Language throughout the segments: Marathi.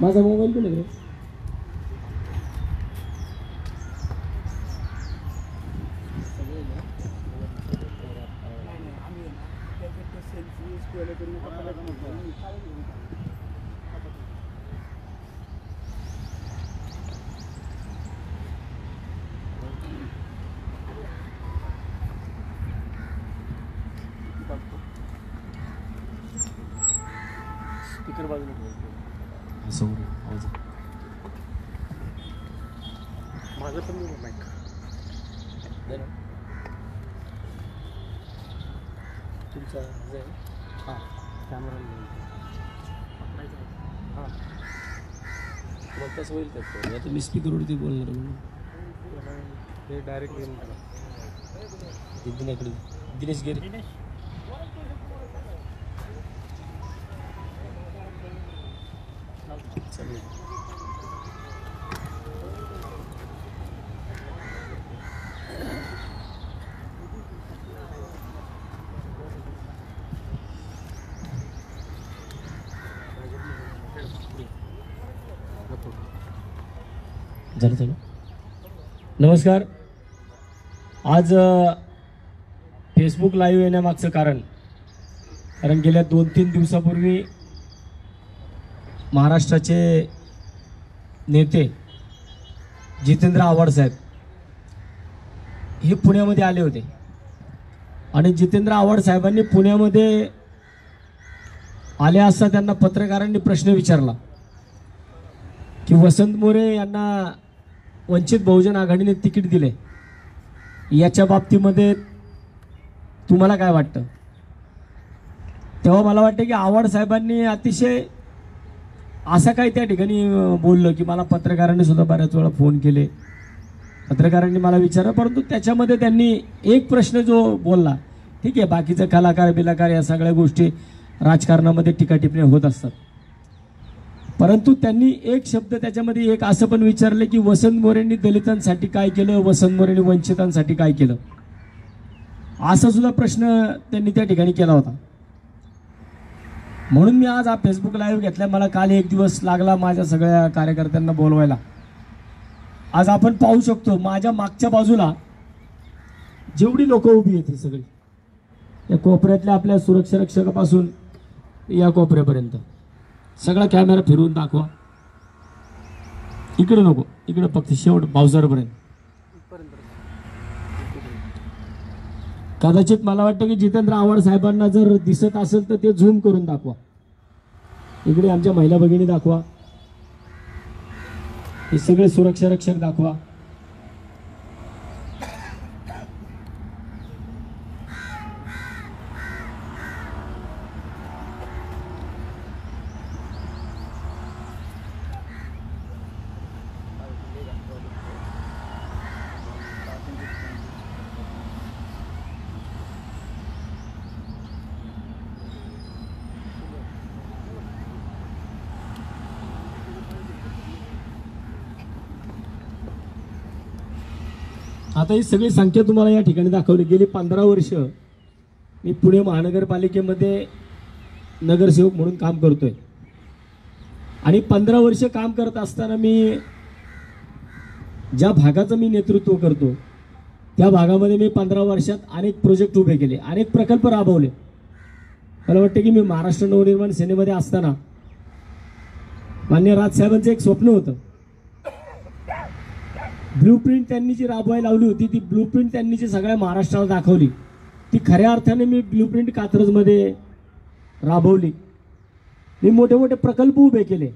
माझा मोबाईल कुठे रे? स्पीकर बाजूला समोर आवाज माझं पण माईक दे ना तुमचा आहे हां कॅमेरा हां मग तसं होईल का? आता मी स्पीकरवरती बोलणार म्हणून हे डायरेक्ट येऊन दिनेकडे दिनेश गेले चालेल. झालं. नमस्कार. आज फेसबुक लाईव्ह येण्यामागचं कारण गेल्या 2-3 दिवसापूर्वी महाराष्ट्राचे नेते जितेंद्र आव्हाड साहेब हे पुण्यामध्ये आले होते आणि जितेंद्र आव्हाड साहेबांनी पुण्यामध्ये आले असता त्यांना पत्रकारांनी प्रश्न विचारला की वसंत मोरे यांना वंचित बहुजन आघाडीने तिकीट दिले, याच्या बाबतीमध्ये तुम्हाला काय वाटतं? तेव्हा मला वाटतं की आव्हाड साहेबांनी अतिशय असं काही त्या ठिकाणी बोललं की मला पत्रकारांनी सुद्धा बऱ्याच वेळा फोन केले, पत्रकारांनी मला विचारलं, परंतु त्याच्यामध्ये त्यांनी एक प्रश्न जो बोलला, ठीक आहे बाकीचं कलाकार बिलाकार या सगळ्या गोष्टी राजकारणामध्ये टीका टिप्पणी होत असतात, परंतु त्यांनी एक शब्द त्याच्यामध्ये एक असं पण विचारले की वसंत मोरेंनी दलितांसाठी काय केलं, वसंत मोरेंनी वंचितांसाठी काय केलं, असा सुद्धा प्रश्न त्यांनी त्या ठिकाणी केला होता. म्हणून मी आज हा फेसबुक लाईव्ह घेतला. मला काल एक दिवस लागला माझ्या सगळ्या कार्यकर्त्यांना बोलवायला. आज आपण पाहू शकतो माझ्या मागच्या बाजूला जेवढी लोक उभी आहेत ही सगळी, या कोपऱ्यातल्या आपल्या सुरक्षा रक्षकापासून या कोपऱ्यापर्यंत सगळा कॅमेरा फिरवून दाखवा. इकडे नको, इकडे फक्त शेवट पावसाळ्यापर्यंत. कदाचित मला वाटतं की जितेंद्र आव्हाड साहेबांना जर दिसत असेल तर ते झूम करून दाखवा. इकडे आमच्या महिला भगिनी दाखवा, हे सगळे सुरक्षा रक्षक दाखवा. आता ही सगळी संख्या तुम्हाला या ठिकाणी दाखवली. गेली 15 वर्ष मी पुणे महानगरपालिकेमध्ये नगरसेवक म्हणून काम करतोय आणि 15 वर्ष काम करत असताना मी ज्या भागाचं मी नेतृत्व करतो त्या भागामध्ये मी 15 वर्षात अनेक प्रोजेक्ट उभे केले, अनेक प्रकल्प राबवले. मला वाटतं की मी महाराष्ट्र नवनिर्माण सेनेमध्ये असताना माननीय राजसाहेबांचं एक स्वप्न होतं. ब्लूप्रिंट त्यांनी जी राबवायला लावली होती, ती ब्लूप्रिंट त्यांनी जी सगळ्या महाराष्ट्राला दाखवली, ती खऱ्या अर्थाने मी ब्लूप्रिंट कात्रजमध्ये राबवली. मी मोठे मोठे प्रकल्प उभे केले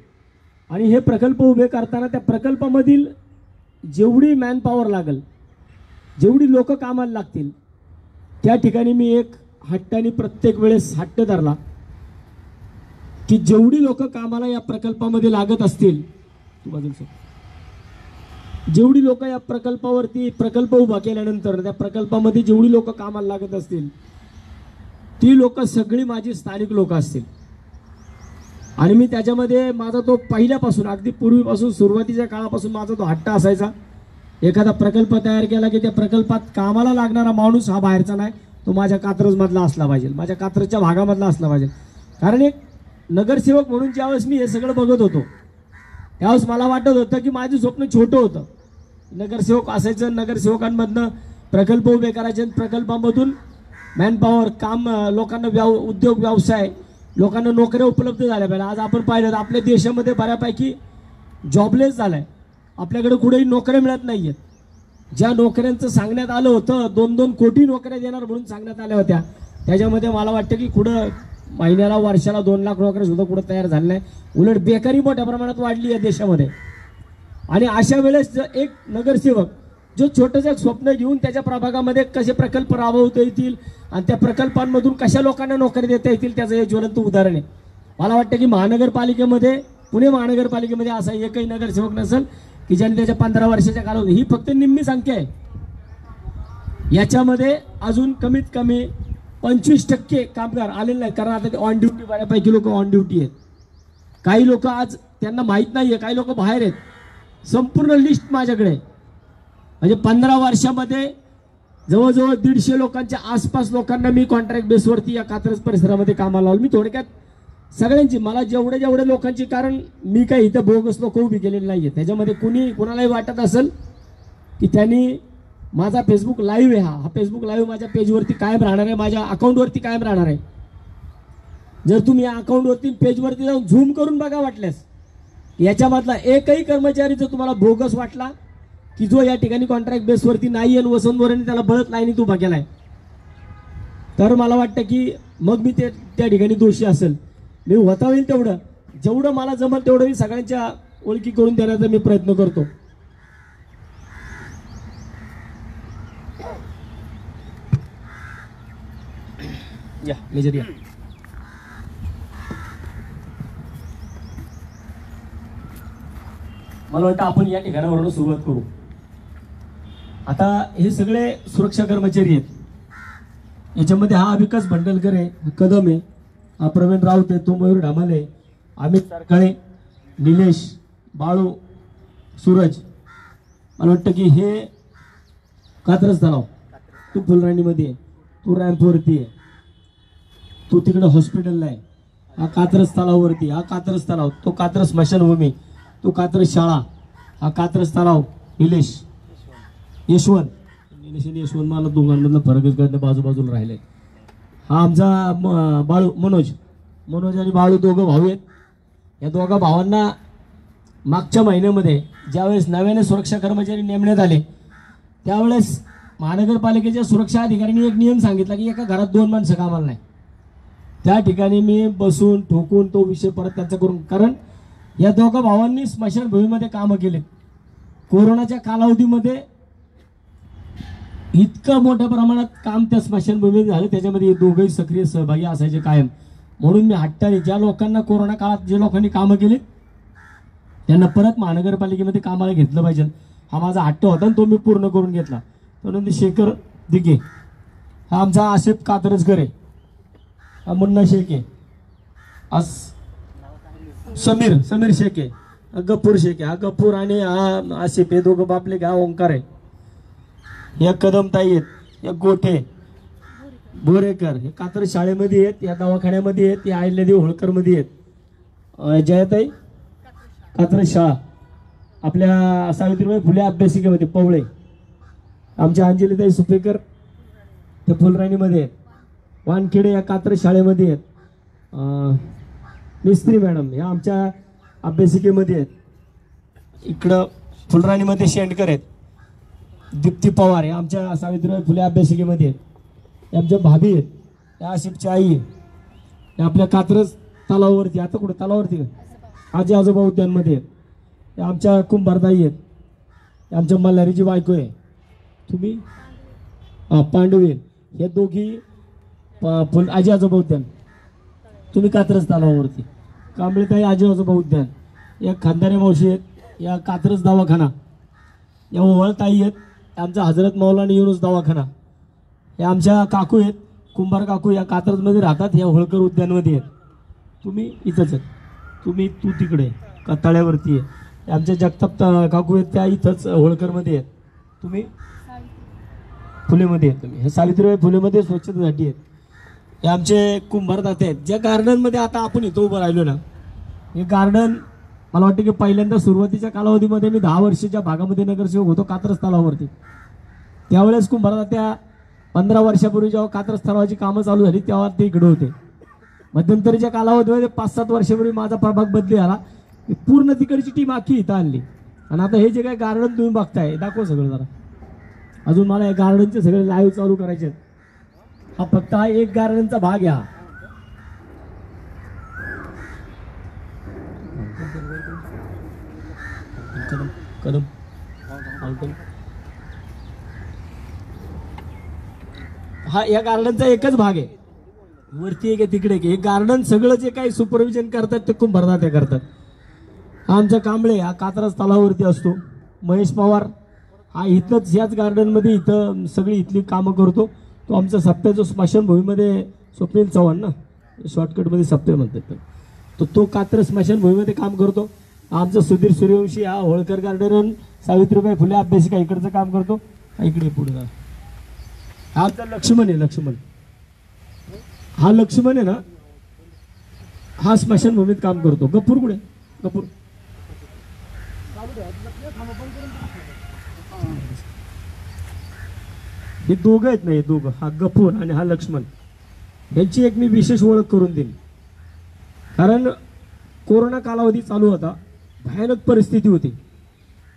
आणि हे प्रकल्प उभे करताना त्या प्रकल्पामधील जेवढी मॅनपॉवर लागेल, जेवढी लोक कामाला लागतील, त्या ठिकाणी मी एक हट्टाने प्रत्येक वेळेस हट्ट धरला की जेवढी लोक कामाला या प्रकल्पामध्ये लागत असतील, जेवढी लोक या प्रकल्पावरती प्रकल्प उभा केल्यानंतर त्या प्रकल्पामध्ये जेवढी लोक कामाला लागत असतील ती लोक सगळी माझी स्थानिक लोक असतील. आणि मी त्याच्यामध्ये माझा तो पहिल्यापासून अगदी पूर्वीपासून सुरुवातीच्या काळापासून माझा तो हट्ट असायचा, एखादा प्रकल्प तयार केला की त्या प्रकल्पात कामाला लागणारा माणूस हा बाहेरचा नाही, तो माझ्या कात्रजमधला असला पाहिजे, माझ्या कात्रजच्या भागामधला असला पाहिजे. कारण एक नगरसेवक म्हणून ज्यावेळेस मी हे सगळं बघत होतो त्यावेळेस मला वाटत होतं की माझं स्वप्न छोटं होतं. नगरसेवक असायचं, नगरसेवकांमधनं प्रकल्प उभे करायचे, प्रकल्पामधून मॅनपॉवर काम, लोकांना उद्योग व्यवसाय, लोकांना नोकऱ्या उपलब्ध झाल्या पाहिजे. आज आपण पाहिलं तर आपल्या देशामध्ये बऱ्यापैकी जॉबलेस झालाय. आपल्याकडे कुठेही नोकऱ्या मिळत नाही आहेत. ज्या नोकऱ्यांचं सांगण्यात आलं होतं 2-2 कोटी नोकऱ्या देणार म्हणून सांगण्यात आल्या होत्या, त्याच्यामध्ये मला वाटतं की कुठं महिन्याला वर्षाला 2 लाख नोकऱ्या सुद्धा कुठं तयार झाल्या नाही. उलट बेकारी मोठ्या प्रमाणात वाढली आहे देशामध्ये. आणि अशा वेळेस एक नगरसेवक जो छोटंसं स्वप्न घेऊन त्याच्या प्रभागामध्ये कसे प्रकल्प राबवता येतील आणि त्या प्रकल्पांमधून कशा लोकांना नोकरी देता येतील त्याचं हे ज्वलंत उदाहरण आहे. मला वाटतं की महानगरपालिकेमध्ये, पुणे महानगरपालिकेमध्ये असा एकही नगरसेवक नसेल की ज्याने त्याच्या 15 वर्षाच्या कालावधी, ही फक्त निम्मी संख्या आहे. याच्यामध्ये अजून कमीत कमी 25% कामगार आलेले नाही. कारण आता ते ऑन ड्युटी, बऱ्यापैकी लोक ऑन ड्युटी आहेत. काही लोक आज त्यांना माहीत नाही आहे, काही लोक बाहेर आहेत. संपूर्ण लिस्ट माझ्याकडे आहे. म्हणजे 15 वर्षामध्ये जवळजवळ 150 लोकांच्या आसपास लोकांना मी कॉन्ट्रॅक्ट बेसवरती या कात्रज परिसरामध्ये कामाला लावलं. मी थोडक्यात सगळ्यांची, मला जेवढे लोकांची, कारण मी काही इथं बोगस लोक उभी केलेली नाही आहे. त्याच्यामध्ये कोणालाही वाटत असेल की त्यांनी, माझा फेसबुक लाईव्ह आहे, हा फेसबुक लाईव्ह माझ्या पेजवरती कायम राहणार आहे, माझ्या अकाउंटवरती कायम राहणार आहे. जर तुम्ही या अकाउंटवरती पेजवरती जाऊन झूम करून बघा वाटल्यास, याच्यामधला एकही कर्मचारी जर तुम्हाला बोगस वाटला की जो या ठिकाणी कॉन्ट्रॅक्ट बेसवरती नाही आणि वसंतवरांनी त्याला बळत लाईनीत उभा केलाय, तर मला वाटतं की मग मी त्या ठिकाणी दोषी असेल. मी होता होईल तेवढं, जेवढं मला जमल तेवढं मी सगळ्यांच्या ओळखी करून देण्याचा मी प्रयत्न करतो. या मेजर या. मला वाटतं आपण या ठिकाणावरून सुरुवात करू. आता हे सगळे सुरक्षा कर्मचारी आहेत. याच्यामध्ये हा विकास भंडलकर आहे, हा कदम आहे, हा प्रवीण राऊत आहे, तो मयूर ढामाले, अमित सारकाळे, निलेश, बाळू, सूरज. मला वाटतं की हे कात्रज तलाव, तू फुलराणीमध्ये आहे, तू रॅम्पवरती आहे, तू तिकडे हॉस्पिटलला आहे, हा कात्रज तलाववरती, हा कात्रज तलाव, तो कात्रज स्मशानभूमी, तो कात्रज शाळा, हा कात्रज तलाव, निलेश, यशवंत, निलेश आणि यशवंत मला दोघांमधला फरकच कळत नाही, बाजूबाजूला राहिले. हा आमचा बाळू, मनोज आणि बाळू दोघं भाऊ आहेत. या दोघा भावांना मागच्या महिन्यामध्ये ज्यावेळेस नव्याने सुरक्षा कर्मचारी नेमण्यात आले, त्यावेळेस महानगरपालिकेच्या सुरक्षा अधिकाऱ्यांनी एक नियम सांगितला की एका घरात 2 माणसं कामाला नाही. त्या ठिकाणी मी बसून ठोकून तो विषय परत त्यांचा करून, कारण या दोघा भावांनी स्मशानभूमीमध्ये कामं केले. कोरोनाच्या कालावधीमध्ये इतकं मोठ्या प्रमाणात काम त्या स्मशानभूमीत झालं, त्याच्यामध्ये दोघंही सक्रिय सहभागी असायचे कायम. म्हणून मी हट्टाने ज्या लोकांना कोरोना काळात जे लोकांनी कामं केली त्यांना परत महानगरपालिकेमध्ये कामाला घेतलं पाहिजे, हा माझा हट्ट होता आणि तो मी पूर्ण करून घेतला. त्यानंतर शेखर दिघे, हा आमचा आसिफ कात्रजकर आहे, हा मुन्ना शेख आहे, आज समीर शेख आहे, हा गप्पूर शेख आहे, हा गप्पूर आणि हा आसिफ, हे दोघं बापले, हा ओंकार आहे, या कदमताई आहेत, या गोठे बोरेकर, हे कात्रज शाळेमध्ये आहेत, या दवाखान्यामध्ये आहेत, या अहिल्यादेवी होळकरमध्ये आहेत, जयाताई कात्रज शाळा, आपल्या सावित्रीबाई फुले अभ्यासिकेमध्ये पवळे, आमच्या अंजलीताई सुपेकर ते फुलराणीमध्ये आहेत, वानखेडे या कात्रज शाळेमध्ये आहेत, मिस्त्री मॅडम या आमच्या अभ्यासिकेमध्ये आहेत, इकडं फुलराणीमध्ये शेंडकर आहेत, दीप्ती पवार या आमच्या सावित्रीबाई फुले अभ्यासिकेमध्ये आहेत, या आमच्या भाभी आहेत, या आसिफच्या आई आहे, या आपल्या कात्रज तलावावरती, आता कुठे तलावावरती आजी आजोबा उद्यानमध्ये आहेत, या आमच्या कुंभारताई आहेत, या आमच्या मल्हारीची बायको आहे, तुम्ही पांडवे, हे दोघी आजी आजोबा उद्यान, तुम्ही कात्रज तलावावरती, कांबळेताई आजी आजोबा उद्यान, या खानदारी मावशी आहेत, या कात्रज दवाखाना, या ओवळताई आहेत, आमचा हजरत मौलाना युनुस दवाखाना, या आमच्या काकू आहेत, कुंभार काकू, या कात्रजमध्ये राहतात, या होळकर उद्यानमध्ये आहेत, तुम्ही इथंच आहेत, तू तिकडे का तळ्यावरती आहे, आमच्या जगताप काकू आहेत, त्या इथंच होळकरमध्ये आहेत, तुम्ही फुलेमध्ये आहेत, तुम्ही हे सावित्रीबाई फुलेमध्ये स्वच्छतेसाठी आहेत, हे आमचे कुंभार दाते आहेत. ज्या गार्डनमध्ये आता आपण इथं उभं राहिलो ना, हे गार्डन मला वाटतं की पहिल्यांदा सुरुवातीच्या कालावधीमध्ये मी 10 वर्षाच्या भागामध्ये नगरसेवक होतो कात्रज तलावावरती. त्यावेळेस कुंभारला त्या 15 वर्षापूर्वी जेव्हा कात्रज तलावाची कामं चालू झाली तेव्हा ते इकडे होते. मध्यंतरीच्या कालावधीमध्ये 5-7 वर्षापूर्वी माझा प्रभाग बदली झाला. पूर्ण तिकडची टीम आखी इथं आणली. आणि आता हे जे काही गार्डन तुम्ही बघताय दाखव सगळं जरा. अजून मला या गार्डनचे सगळे लाईव्ह चालू करायचे आहेत. हा फक्त हा एक गार्डनचा भाग आहे हा. कदम हा या गार्डनचा एकच भाग आहे. वरती एक आहे तिकडे एक गार्डन सगळं जे काही सुपरविजन करतात ते कुंभारदाते करतात. हा आमचा कांबळे हा कात्रज तलावावरती असतो. महेश पवार हा इथंच याच गार्डनमध्ये इथं सगळी इथली कामं करतो. तो आमचा सप्त्या जो स्मशानभूमीमध्ये स्वप्नील चव्हाण ना शॉर्टकटमध्ये सप्ते म्हणतात तो कात्रज स्मशानभूमीमध्ये काम करतो. आमचा सुधीर सूर्यवंशी हा होळकर गार्डन सावित्रीबाई फुले अभ्यासिका इकडचं काम करतो. इकडे पुढे जा. हा आमचा लक्ष्मण आहे. लक्ष्मण आहे ना हा स्मशानभूमीत काम करतो. गपूर कुठे गपूर हे दोघं आहेत ना. हे दोघं हा गपूर आणि हा लक्ष्मण यांची एक मी विशेष ओळख करून देईन. कारण कोरोना कालावधी चालू होता. भयानक परिस्थिती होती.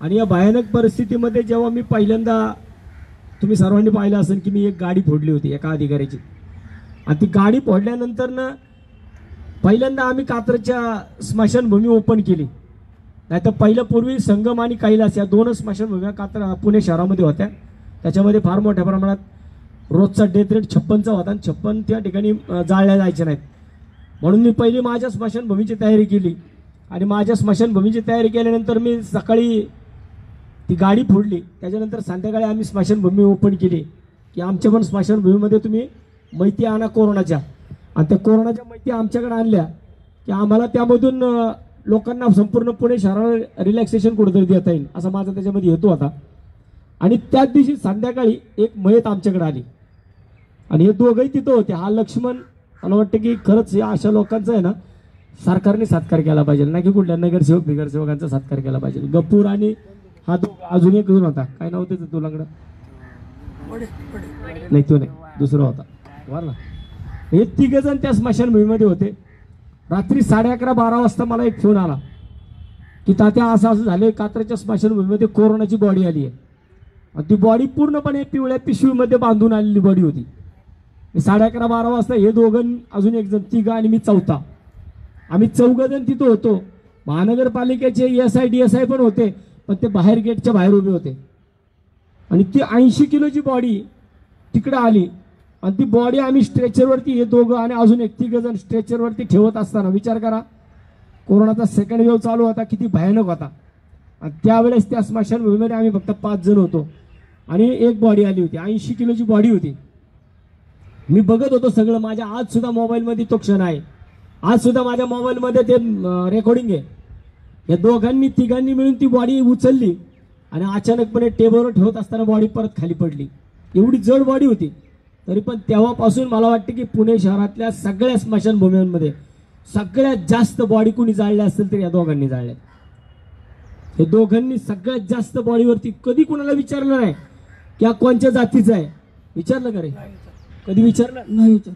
आणि या भयानक परिस्थितीमध्ये जेव्हा मी पहिल्यांदा तुम्ही सर्वांनी पाहिलं असेल की मी एक गाडी फोडली होती एका अधिकाऱ्याची. आणि ती गाडी फोडल्यानंतर ना पहिल्यांदा आम्ही कात्रजच्या स्मशानभूमी ओपन केली. नाहीतर पहिलं पूर्वी संगम आणि कैलास या 2 स्मशानभूम्या पुणे शहरामध्ये होत्या. त्याच्यामध्ये फार मोठ्या प्रमाणात रोजचा डेथ रेट 56चा होता आणि 56 त्या ठिकाणी जाळल्या जायच्या नाहीत. म्हणून मी पहिली माझ्या स्मशानभूमीची तयारी केली. आणि माझ्या स्मशानभूमीची तयारी केल्यानंतर मी सकाळी ती गाडी फोडली. त्याच्यानंतर संध्याकाळी आम्ही स्मशानभूमी ओपन केली की आमच्या पण स्मशानभूमीमध्ये तुम्ही माहिती आणा कोरोनाच्या. आणि त्या कोरोनाच्या माहिती आमच्याकडे आणल्या की आम्हाला त्यामधून लोकांना संपूर्ण पुणे शहराला रिलॅक्सेशन कुठेतरी देता येईल असा माझा त्याच्यामध्ये हेतू होता. आणि त्याच दिवशी संध्याकाळी एक मयत आमच्याकडे आली आणि हे दोघंही तिथं होते. हा लक्ष्मण मला वाटतं की खरंच या अशा लोकांचा आहे ना सरकारने सत्कार केला पाहिजे ना की कुठल्या नगरसेवक बिगरसेवकांचा सत्कार केला पाहिजे. गपूर आणि हा अजून एक जण होता. काय नाव त्याचं तुलाकडं नाही तो नाही दुसरा होता बरं ना. हे 3 जण त्या स्मशानभूमीमध्ये होते. रात्री 11:30-12 वाजता मला एक फोन आला की तात्या असं झालं कात्रजच्या स्मशानभूमीमध्ये कोरोनाची बॉडी आली आहे. आणि ती बॉडी पूर्णपणे पिवळ्या पिशवीमध्ये बांधून आलेली बॉडी होती. 11:30-12 वाजता हे दोघं अजून एक जण 3 आणि मी 4था आम्ही 4 जण तिथं होतो. महानगरपालिकेचे ESI DSI पण होते पण ते बाहेर गेटच्या बाहेर उभे होते. आणि ती 80 किलोची बॉडी तिकडे आली आणि ती बॉडी आम्ही स्ट्रेचरवरती हे दोघं आणि अजून एक 3 जण स्ट्रेचरवरती ठेवत असताना विचार करा कोरोनाचा सेकंड वेव्ह चालू होता किती भयानक होता. आणि त्यावेळेस त्या स्मशानभूमीमध्ये आम्ही फक्त 5 जण होतो आणि एक बॉडी आली होती. 80 किलोची बॉडी होती. मी बघत होतो सगळं. माझ्या आज सुद्धा मोबाईलमध्ये तो क्षण आहे. आज सुद्धा माझ्या मोबाईलमध्ये ते रेकॉर्डिंग आहे. या दोघांनी 3 मिळून ती बॉडी उचलली आणि अचानकपणे टेबलवर ठेवत असताना बॉडी परत खाली पडली. एवढी जड बॉडी होती. तरी पण तेव्हापासून मला वाटतं की पुणे शहरातल्या सगळ्या स्मशानभूमींमध्ये सगळ्यात जास्त बॉडी कुणी जाळल्या असतील तर या दोघांनी जाळल्या. हे दोघांनी सगळ्यात जास्त बॉडीवरती कधी कुणाला विचारलं नाही की हा कोणत्या जातीचा आहे. विचारलं का रे? कधी विचारलं नाही. तू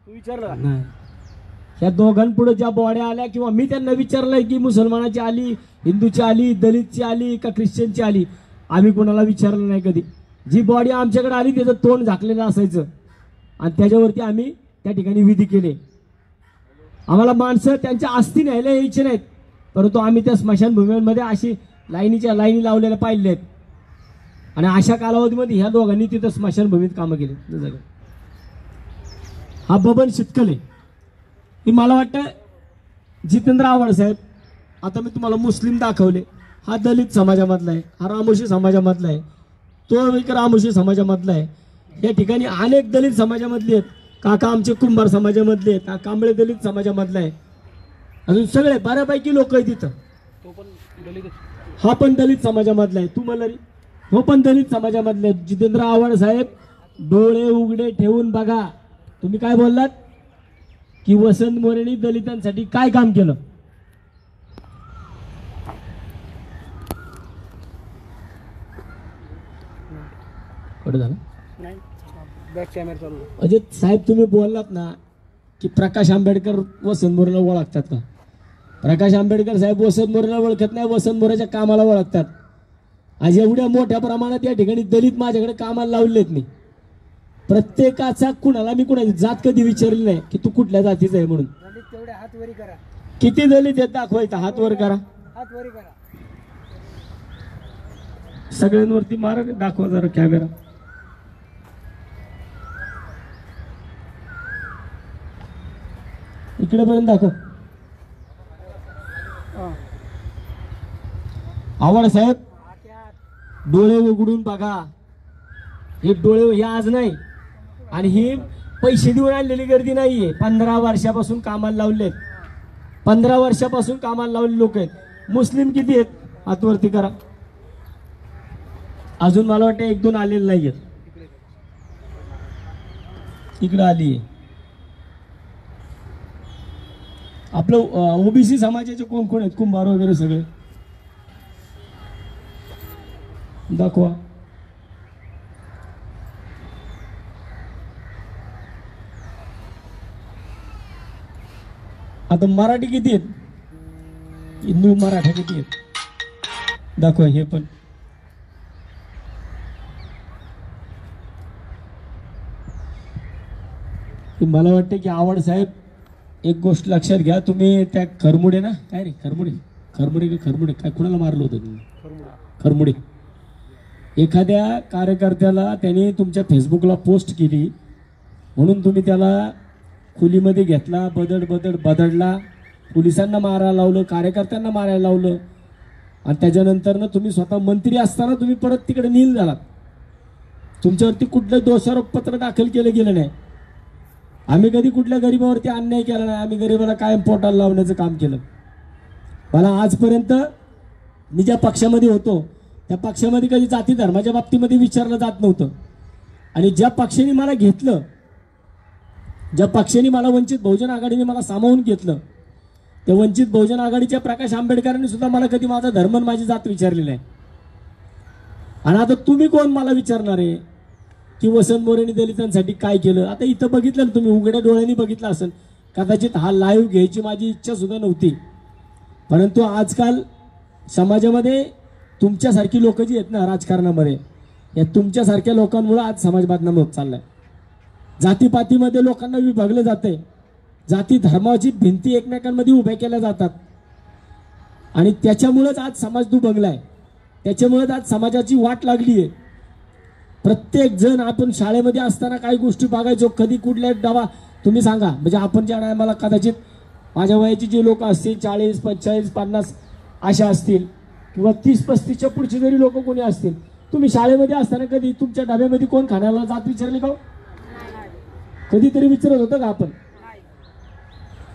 विचारलं नाही. या दोघांपुढे ज्या बॉड्या आल्या किंवा मी त्यांना विचारलंय की मुसलमानाची आली, हिंदूची आली, दलितची आली का ख्रिश्चनची आली, आम्ही कोणाला विचारलं नाही कधी. जी बॉडी आमच्याकडे आली त्याचं तोंड झाकलेलं असायचं आणि त्याच्यावरती आम्ही त्या ठिकाणी विधी केले. आम्हाला माणसं त्यांच्या अस्थी न्यायला यायचे नाहीत परंतु आम्ही त्या स्मशानभूमीमध्ये अशी लाईनीच्या लाईनी लावलेल्या पाहिल्या आहेत. आणि अशा कालावधीमध्ये ह्या दोघांनी तिथं स्मशानभूमीत कामं केली. हा बबन शितकले ही मला वाटतं जितेंद्र आव्हाड साहेब. आता मी तुम्हाला मुस्लिम दाखवले. हा दलित समाजामधला आहे. हा रामोशी समाजामधला आहे. तो एक रामोशी समाजामधला आहे. या ठिकाणी अनेक दलित समाजामधले आहेत. काका आमचे कुंभार समाजामधले आहेत. हा कांबळे दलित समाजामधला आहे. अजून सगळे बऱ्यापैकी लोक आहेत तिथं. हा पण दलित समाजामधला आहे. तू मला हो पण दलित समाजामधले आहेत. जितेंद्र आव्हाड साहेब डोळे उघडे ठेवून बघा. तुम्ही काय बोललात की वसंत मोरेंनी दलितांसाठी काय काम केलं. कट झाला नाही बॅक कॅमेरा चालू आहे. म्हणजे साहेब तुम्ही बोललात ना की प्रकाश आंबेडकर वसंत मोरेला ओळखतात का? प्रकाश आंबेडकर साहेब वसंत मोरेला ओळखत नाही, वसंत मोरेच्या कामाला ओळखतात. आज एवढ्या मोठ्या प्रमाणात या ठिकाणी दलित माझ्याकडे कामाला लावलेत मी. प्रत्येकाचा कुणाला मी कुणाची जात कधी विचारली नाही की तू कुठल्या जातीचा आहे म्हणून. तेवढे हात वरी करा, किती दलित आहेत दाखवायचं, हात वर करा, हात वरी करा. सगळ्यांवरती मारा, दाखवा जरा कॅमेरा. इकडे पर्यंत दाखव. आवड साहेब डोळे उघडून बघा. हे डोळे हे आज नाही आणि ही पैसे देऊन आणलेली गर्दी नाहीये. 15 वर्षापासून कामाला लावलेत, 15 वर्षापासून कामाला लावलेले लोक आहेत. मुस्लिम किती आहेत हातवरती करा. अजून मला वाटतं 1-2 आलेले नाहीयेत. इकडे आली आहे. आपलं ओबीसी समाजाचे कोण कोण आहेत, कुंभार वगैरे सगळे दाखवा. आता मराठी किती आहेत, हिंदू मराठा किती आहेत दाखवा. हे पण मला वाटतं की आवड साहेब एक गोष्ट लक्षात घ्या. तुम्ही त्या खरमुडे ना, काय रे खरमुडे खरमुडे काय कुणाला मारलं होतं तुम्ही? खरमुडे एखाद्या कार्यकर्त्याला त्याने तुमच्या फेसबुकला पोस्ट केली म्हणून तुम्ही त्याला खोलीमध्ये घेतला, बदडला, पोलिसांना मारायला लावलं, कार्यकर्त्यांना मारायला लावलं. आणि त्याच्यानंतर ना तुम्ही स्वतः मंत्री असताना तुम्ही परत तिकडे नील झालात. तुमच्यावरती कुठलं दोषारोपपत्र दाखल केलं गेलं नाही. आम्ही कधी कुठल्या गरीबावरती अन्याय केला नाही. आम्ही गरीबाला कायम पोटाला लावण्याचं काम केलं. मला आजपर्यंत मी ज्या पक्षामध्ये होतो त्या पक्षामध्ये कधी जाती धर्माच्या बाबतीमध्ये विचारलं जात नव्हतं. आणि ज्या पक्षाने मला घेतलं, ज्या पक्षाने मला वंचित बहुजन आघाडीने मला सामावून घेतलं, त्या वंचित बहुजन आघाडीच्या प्रकाश आंबेडकरांनी सुद्धा मला कधी माझा धर्म आणि माझी जात विचारलेली आहे. आणि आता तुम्ही कोण मला विचारणार आहे की वसंत मोरेंनी दलितांसाठी काय केलं? आता इथं बघितलं ना तुम्ही, उघड्या डोळ्यांनी बघितलं असेल. कदाचित हा लाईव्ह घ्यायची माझी इच्छा सुद्धा नव्हती, परंतु आजकाल समाजामध्ये तुमच्यासारखी लोक जी आहेत ना राजकारणामध्ये, या तुमच्यासारख्या लोकांमुळे आज समाज बदनाम होत चाललाय. जातीपातीमध्ये लोकांना विभागलं जातंय. जाती धर्माची भिंती एकमेकांमध्ये उभ्या केल्या जातात आणि त्याच्यामुळेच आज समाज दुभंगलाय. त्याच्यामुळेच आज समाजाची वाट लागली आहे. प्रत्येक जण आपण शाळेमध्ये असताना काही गोष्टी बघायचो, कधी कुठल्या डबा तुम्ही सांगा. म्हणजे आपण ज्या टायमाला कदाचित माझ्या वयाची जे लोक असतील 40, 45, 50 अशा असतील किंवा 30-35च्या पुढचे जरी लोक कोणी असतील, तुम्ही शाळेमध्ये असताना कधी तुमच्या डब्यामध्ये कोण खाण्याला जात विचारली का? कधीतरी विचारत होतं का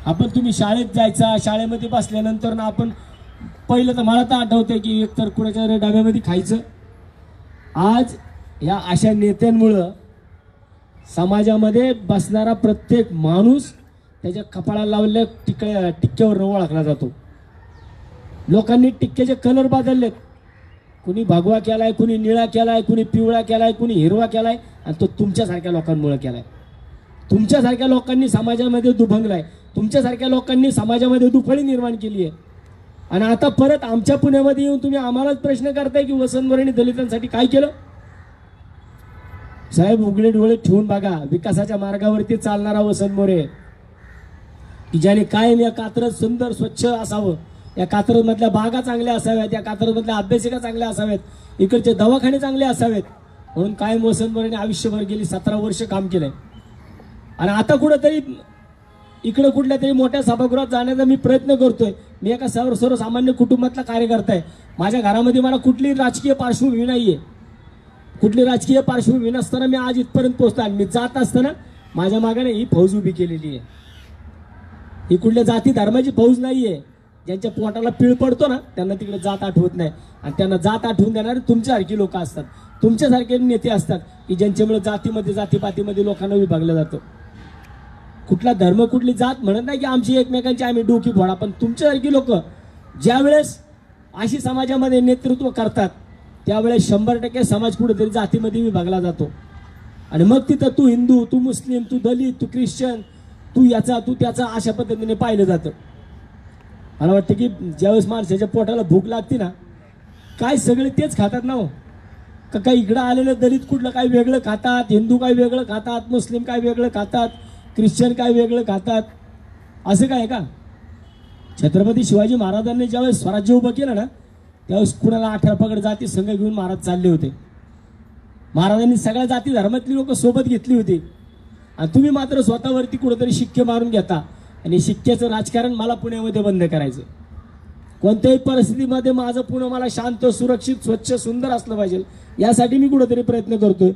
आपण तुम्ही शाळेत जायचा, शाळेमध्ये बसल्यानंतर ना आपण पहिलं तर मला तर आठवतंय की एकतर कुणाच्या डब्यामध्ये खायचं. आज या अशा नेत्यांमुळं समाजामध्ये बसणारा प्रत्येक माणूस त्याच्या कपाळाला लावलेल्या टिक्क्यावर ओळखला जातो. लोकांनी टिक्क्याचे कलर बदललेत. कुणी भगवा केलाय, कुणी निळा केलाय, कुणी पिवळा केलाय, कुणी हिरवा केलाय आणि तो तुमच्यासारख्या लोकांमुळे केलाय. तुमच्यासारख्या लोकांनी समाजामध्ये दुभंगलाय. तुमच्यासारख्या लोकांनी समाजामध्ये दुफळी निर्माण केली आहे. आणि आता परत आमच्या पुण्यामध्ये येऊन तुम्ही आम्हालाच प्रश्न करताय की वसंत मोरेंनी दलितांसाठी काय केलं? साहेब उघडे डोळे ठेवून बघा. विकासाच्या मार्गावरती चालणारा वसंत मोरे की ज्याने कायम या कात्रज सुंदर स्वच्छ असावं, या कात्रज मधल्या बागा चांगल्या असाव्यात, या कात्रज मधल्या अभ्यासिका चांगल्या असाव्यात, इकडचे दवाखाने चांगले असावेत, म्हणून कायम वसंत मोरेने आयुष्यभर गेली 17 वर्ष काम केलंय. आणि आता कुठंतरी इकडे कुठल्या तरी मोठ्या सभागृहात जाण्याचा मी प्रयत्न करतोय. मी एका सर्वसामान्य कुटुंबातला कार्यकर्ता आहे. माझ्या घरामध्ये मला कुठली राजकीय पार्श्वभूमी नाहीये. कुठली राजकीय पार्श्वभूमी नसताना मी आज इथपर्यंत पोहोचतो. आणि मी जात असताना माझ्या मागाने ही फौज उभी केलेली आहे. ही कुठल्या जाती धर्माची फौज नाहीये. ज्यांच्या पोटाला पीळ पडतो ना त्यांना तिकडे जात आठवत नाही. आणि त्यांना जात आठवून देणारे तुमच्यासारखी लोक असतात, तुमच्यासारखे नेते असतात की ज्यांच्यामुळे जातीमध्ये जातीपातीमध्ये लोकांना विभागलं जातं. कुठला धर्म कुठली जात म्हणत नाही की आमची एकमेकांची आम्ही डोकी फोडा, पण तुमच्यासारखी लोक ज्या वेळेस अशी समाजामध्ये नेतृत्व करतात त्यावेळेस 100% समाज कुठेतरी जातीमध्ये विभागला जातो आणि मग तिथं तू हिंदू, तू मुस्लिम, तू दलित, तू ख्रिश्चन, तू याचा तू त्याचा अशा पद्धतीने पाहिलं जातं. मला वाटतं की ज्यावेळेस माणसाच्या पोटाला भूक लागते ना, काय सगळे तेच खातात ना हो. का काही इकडं आलेलं दलित कुठलं काय वेगळं खातात, हिंदू काय वेगळं खातात, मुस्लिम काय वेगळं खातात, ख्रिश्चन काय वेगळं खातात, असं काय का? छत्रपती शिवाजी महाराजांनी ज्यावेळेस स्वराज्य उभं केलं ना, त्यावेळेस कुणाला 18 पगड जाती संघ घेऊन महाराज चालले होते. महाराजांनी सगळ्या जाती धर्मातली लोक सोबत घेतली होती आणि तुम्ही मात्र स्वतःवरती कुठेतरी शिक्के मारून घेता आणि शिक्क्याचं राजकारण मला पुण्यामध्ये बंद करायचं. कोणत्याही परिस्थितीमध्ये माझं पुणे मला शांत, सुरक्षित, स्वच्छ, सुंदर असलं पाहिजे यासाठी मी कुठेतरी प्रयत्न करतोय.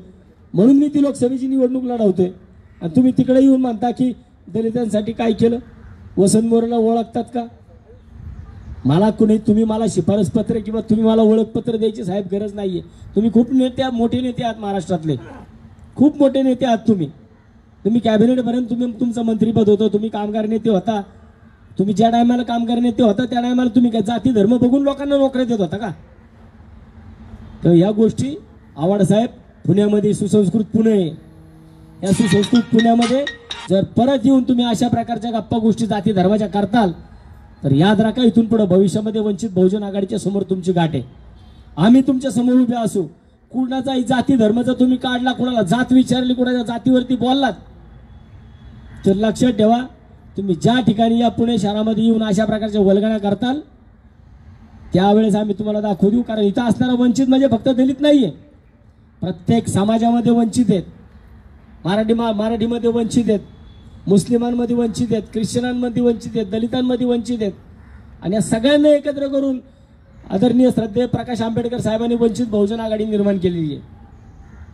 म्हणून मी ती लोकसभेची निवडणूक लढवतोय. आणि तुम्ही तिकडे येऊन म्हणता की दलितांसाठी काय केलं, वसंत मोरेला ओळखतात का? मला कुणी, तुम्ही मला शिफारस पत्र किंवा तुम्ही मला ओळखपत्र द्यायची साहेब गरज नाहीये. तुम्ही खूप मोठे नेते आहात महाराष्ट्रातले, खूप मोठे नेते आहात तुम्ही कॅबिनेटपर्यंत तुम्ही तुमचं मंत्रीपद होतं, तुम्ही कामगार नेते होता. तुम्ही ज्या टायमाला कामगार नेते होता त्या टायमाला तुम्ही काय जाती धर्म बघून लोकांना नोकऱ्या देत होता का? तर या गोष्टी आव्हाड साहेब, पुण्यामध्ये सुसंस्कृत पुणे, या सुसंस्कृत पुण्यामध्ये जर परत येऊन तुम्ही अशा प्रकारच्या गप्पा गोष्टी जाती धर्माच्या करताल तर याद राखा, इथून पुढे भविष्यामध्ये वंचित बहुजन आघाडीच्या समोर तुमची गाठ आहे. आम्ही तुमच्या समोर उभे असू. कुणाचाही जाती धर्माचा तुम्ही काढला, कुणाला जात विचारली, कुणाच्या जातीवरती बोललात तर लक्षात ठेवा, तुम्ही ज्या ठिकाणी या पुणे शहरामध्ये येऊन अशा प्रकारच्या वल्गना करताल त्यावेळेस आम्ही तुम्हाला दाखवू देऊ. कारण इथं असणारा वंचित म्हणजे फक्त दलित नाहीये, प्रत्येक समाजामध्ये वंचित आहेत. मराठीमध्ये वंचित आहेत, मुस्लिमांमध्ये वंचित आहेत, ख्रिश्चनांमध्ये वंचित आहेत, दलितांमध्ये वंचित आहेत. आणि या सगळ्यांना एकत्र करून आदरणीय श्रद्धेय प्रकाश आंबेडकर साहेबांनी वंचित बहुजन आघाडी निर्माण केलेली आहे.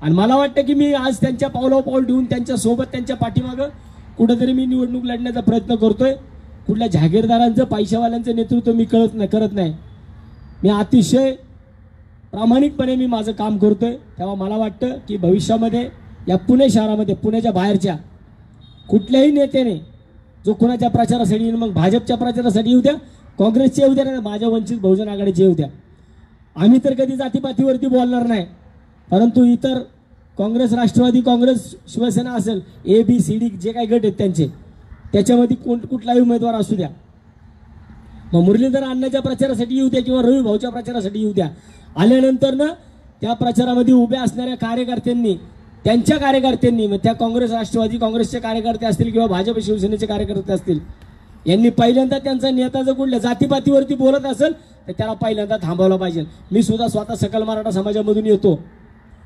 आणि मला वाटतं की मी आज त्यांच्या पावलावर पाऊल ठेवून त्यांच्या सोबत, त्यांच्या पाठीमागं कुठेतरी मी निवडणूक लढण्याचा प्रयत्न करतोय. कुठल्या जहागीरदारांचं, पैशावाल्यांचं नेतृत्व मी करत नाही. मी अतिशय प्रामाणिकपणे मी माझं काम करतोय. तेव्हा मला वाटतं की भविष्यामध्ये या पुणे शहरामध्ये, पुण्याच्या बाहेरच्या कुठल्याही नेत्याने जो कोणाच्या प्रचारासाठी येईल, मग भाजपच्या प्रचारासाठी येऊ द्या, काँग्रेसचे येऊ द्या, नाही माझ्या वंचित बहुजन आघाडीचे येऊ द्या, आम्ही तर कधी जातीपातीवरती बोलणार नाही. परंतु इतर काँग्रेस, राष्ट्रवादी काँग्रेस, शिवसेना असेल, ABCD जे काही गट आहेत त्यांचे, त्याच्यामध्ये कुठलाही उमेदवार असू द्या, मग मुरलीधर अण्णाच्या प्रचारासाठी येऊ द्या किंवा रवी भाऊच्या प्रचारासाठी येऊ द्या, आल्यानंतर ना त्या प्रचारामध्ये उभ्या असणाऱ्या कार्यकर्त्यांनी, त्यांच्या कार्यकर्त्यांनी, मग त्या काँग्रेस, राष्ट्रवादी काँग्रेसचे कार्यकर्ते असतील किंवा भाजप शिवसेनेचे कार्यकर्ते असतील, यांनी पहिल्यांदा त्यांचा नेता जर कुठल्या जातीपातीवरती बोलत असेल तर त्याला पहिल्यांदा थांबवलं पाहिजे. मी सुद्धा स्वतः सकल मराठा समाजामधून येतो,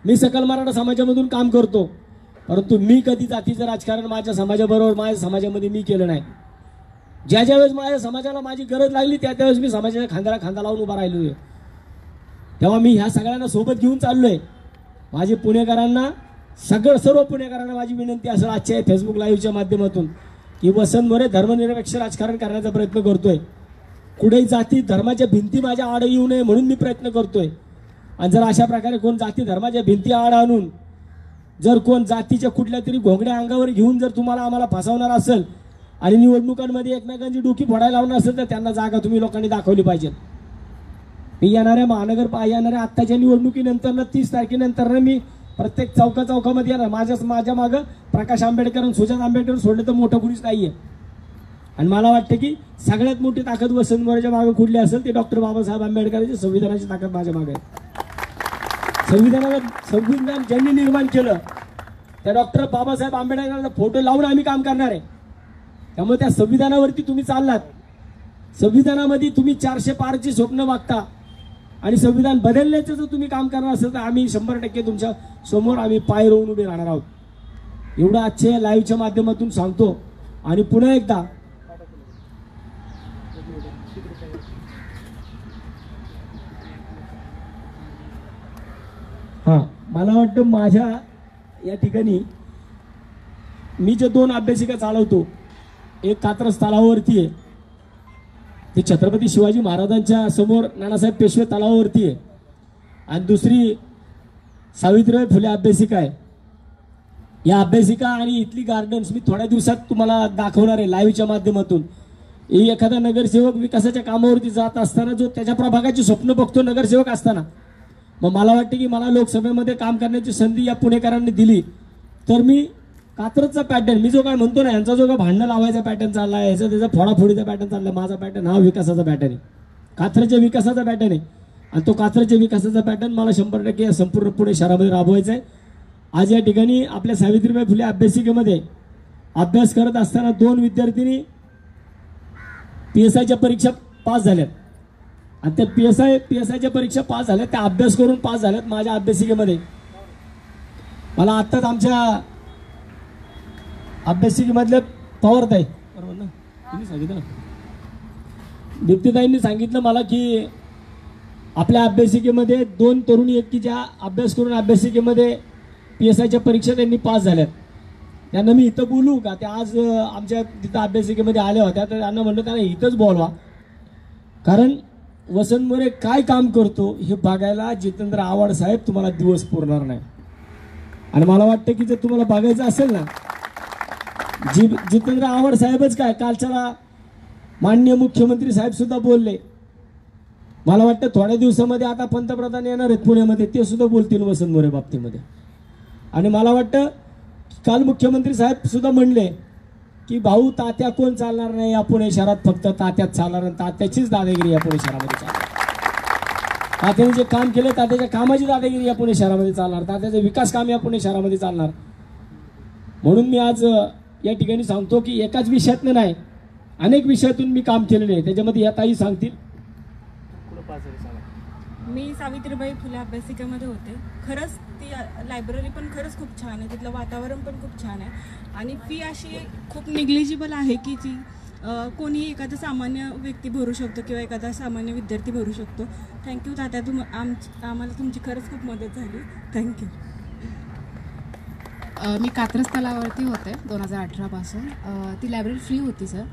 मी सकल मराठा समाजामधून काम करतो, परंतु मी कधी जातीचं राजकारण माझ्या समाजाबरोबर, माझ्या समाजामध्ये मी केलं नाही. ज्या ज्यावेळेस माझ्या समाजाला माझी गरज लागली त्यावेळेस मी समाजाच्या खांद्याला खांदा लावून उभा राहिलो आहे. तेव्हा मी ह्या सगळ्यांना सोबत घेऊन चाललोय. माझे पुणेकरांना, सर्व पुणेकरांना माझी विनंती असेल आजच्या फेसबुक लाईव्हच्या माध्यमातून की वसंत मोरे धर्मनिरपेक्ष राजकारण करण्याचा प्रयत्न करतोय. कुठेही जाती धर्माच्या भिंती माझ्या आड येऊ नये म्हणून मी प्रयत्न करतोय. आणि जर अशा प्रकारे कोण जाती धर्माच्या भिंती आड आणून जर कोण जातीच्या कुठल्या तरी घोंगड्या अंगावर घेऊन जर तुम्हाला आम्हाला फसवणार असेल आणि निवडणुकांमध्ये एकमेकांची डोकी फोडायला लावणार असेल तर त्यांना जागा तुम्ही लोकांनी दाखवली पाहिजे. मी येणाऱ्या आत्ताच्या निवडणुकीनंतर 30 तारखेनंतर मी प्रत्येक चौकामध्ये येणार. माझ्या मागं प्रकाश आंबेडकर आणि सुजात आंबेडकर सोडले तर मोठं कुणीच नाहीये. आणि मला वाटतं की सगळ्यात मोठी ताकद वसंत मोरेच्या मागे कुठली असेल ते डॉक्टर बाबासाहेब आंबेडकरांची संविधानाची ताकद माझ्या मागे आहे. संविधान ज्यांनी निर्माण केलं त्या डॉक्टर बाबासाहेब आंबेडकरांचा फोटो लावून आम्ही काम करणार आहे. त्यामुळे त्या संविधानावरती तुम्ही चाललात, संविधानामध्ये तुम्ही 400 पारची स्वप्न बघता आणि संविधान बदलण्याचं जर तुम्ही काम करणार असेल तर आम्ही 100% तुमच्या समोर आम्ही पाय रोवून उभे राहणार आहोत. एवढं आजच्या लाईव्हच्या माध्यमातून सांगतो. आणि पुन्हा एकदा मला वाटतं माझ्या या ठिकाणी मी जे 2 अभ्यासिका चालवतो, एक कात्रज तलावावरती आहे, ती छत्रपती शिवाजी महाराजांच्या समोर नानासाहेब पेशवे तलावावरती आहे, आणि दुसरी सावित्रीबाई फुले अभ्यासिका आहे. या अभ्यासिका आणि इथली गार्डन्स मी थोड्या दिवसात तुम्हाला दाखवणार आहे लाईव्हच्या माध्यमातून. एखादा नगरसेवक विकासाच्या कामावरती जात असताना जो त्याच्या प्रभागाची स्वप्न बघतो नगरसेवक असताना, मग मला वाटतं की मला लोकसभेमध्ये काम करण्याची संधी या पुणेकरांनी दिली तर मी कात्रजचा पॅटर्न, मी जो काय म्हणतो ना, यांचा जो काय भांडण लावायचा पॅटर्न चालला आहे, याचा त्याचा फोडाफोडीचा पॅटर्न चालला आहे, माझा पॅटर्न हा विकासाचा पॅटर्न आहे, कात्रजच्या विकासाचा पॅटर्न आहे. आणि तो कात्रजच्या विकासाचा पॅटर्न मला 100% या संपूर्ण पुणे शहरामध्ये राबवायचा आहे. आज या ठिकाणी आपल्या सावित्रीबाई फुले अभ्यासिकेमध्ये अभ्यास करत असताना 2 विद्यार्थिनी PSIच्या परीक्षा पास झाल्यात आणि त्या PSIच्या परीक्षा पास झाल्यात, त्या अभ्यास करून पास झाल्यात माझ्या अभ्यासिकेमध्ये. मला आत्ताच आमच्या अभ्यासिकेमधले पवारताई, बरोबर ना, तुम्ही सांगितलं ना, दीप्तीताईंनी सांगितलं मला की आपल्या अभ्यासिकेमध्ये 2 तरुणी आहेत की ज्या अभ्यास करून अभ्यासिकेमध्ये PSIच्या परीक्षा त्यांनी पास झाल्यात. त्यांना मी इथं बोलू का? त्या आज आमच्या तिथं अभ्यासिकेमध्ये आल्या होत्या, तर त्यांना म्हणलं त्यांना इथंच बोलवा, कारण वसंत मोरे काय काम करतो हे बघायला जितेंद्र आव्हाड साहेब तुम्हाला दिवस पुरणार नाही. आणि मला वाटतं की जर तुम्हाला बघायचं असेल ना, जितेंद्र आव्हाड साहेबच काय, कालच्याला माननीय मुख्यमंत्री साहेब सुद्धा बोलले. मला वाटतं थोड्या दिवसामध्ये आता पंतप्रधान येणार आहेत पुण्यामध्ये, ते सुद्धा बोलतील वसंत मोरे बाबतीमध्ये. आणि मला वाटतं काल मुख्यमंत्री साहेब सुद्धा म्हणले की भाऊ तात्या कोण चालणार नाही या पुणे शहरात, फक्त तात्याच चालणार आणि तात्याचीच दादागिरी या पुणे शहरामध्ये चालणार. तात्याने जे काम केले तात्याच्या कामाची दादागिरी या पुणे शहरामध्ये चालणार, तात्याचे विकास काम या पुणे शहरामध्ये चालणार. म्हणून मी आज या ठिकाणी सांगतो की एकाच विषयातनं नाही, अनेक विषयातून मी काम केलेले आहे. त्याच्यामध्ये या ताई सांगतील. मी सावित्रीबाई फुले अभ्यासिकेमध्ये होते. खरंच ती लायब्ररी पण खरंच खूप छान आहे, तिथलं वातावरण पण खूप छान आहे आणि फी अशी खूप निग्लिजिबल आहे की जी कोणी एखादा सामान्य व्यक्ती भरू शकतो किंवा एखादा सामान्य विद्यार्थी भरू शकतो. थँक्यू तात्या, आम्हाला तुमची खरंच खूप मदत झाली. थँक्यू. मी कात्रज तलावावरती होते 2018पासून. ती लायब्ररी फ्री होती सर,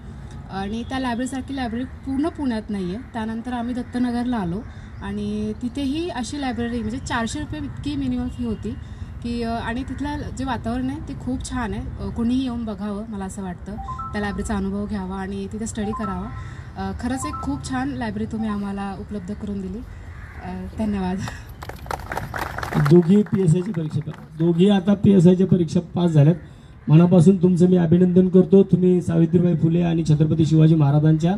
आणि त्या लायब्ररीसारखी लायब्ररी पूर्ण पुण्यात नाही आहे. त्यानंतर आम्ही दत्तनगरला आलो आणि तिथेही अशी लायब्ररी म्हणजे 400 रुपये इतकी मिनिमम फी होती की आणि तिथलं जे वातावरण आहे ते खूप छान आहे. कोणीही येऊन बघावं, मला असं वाटतं, त्या लायब्ररीचा अनुभव घ्यावा आणि तिथे स्टडी करावा. खरंच एक खूप छान लायब्ररी तुम्ही आम्हाला उपलब्ध करून दिली. धन्यवाद. दोघी PSIची परीक्षा, दोघी आता PSIच्या परीक्षा पास झाल्यात. मनापासून तुमचं मी अभिनंदन करतो. तुम्ही सावित्रीबाई फुले आणि छत्रपती शिवाजी महाराजांच्या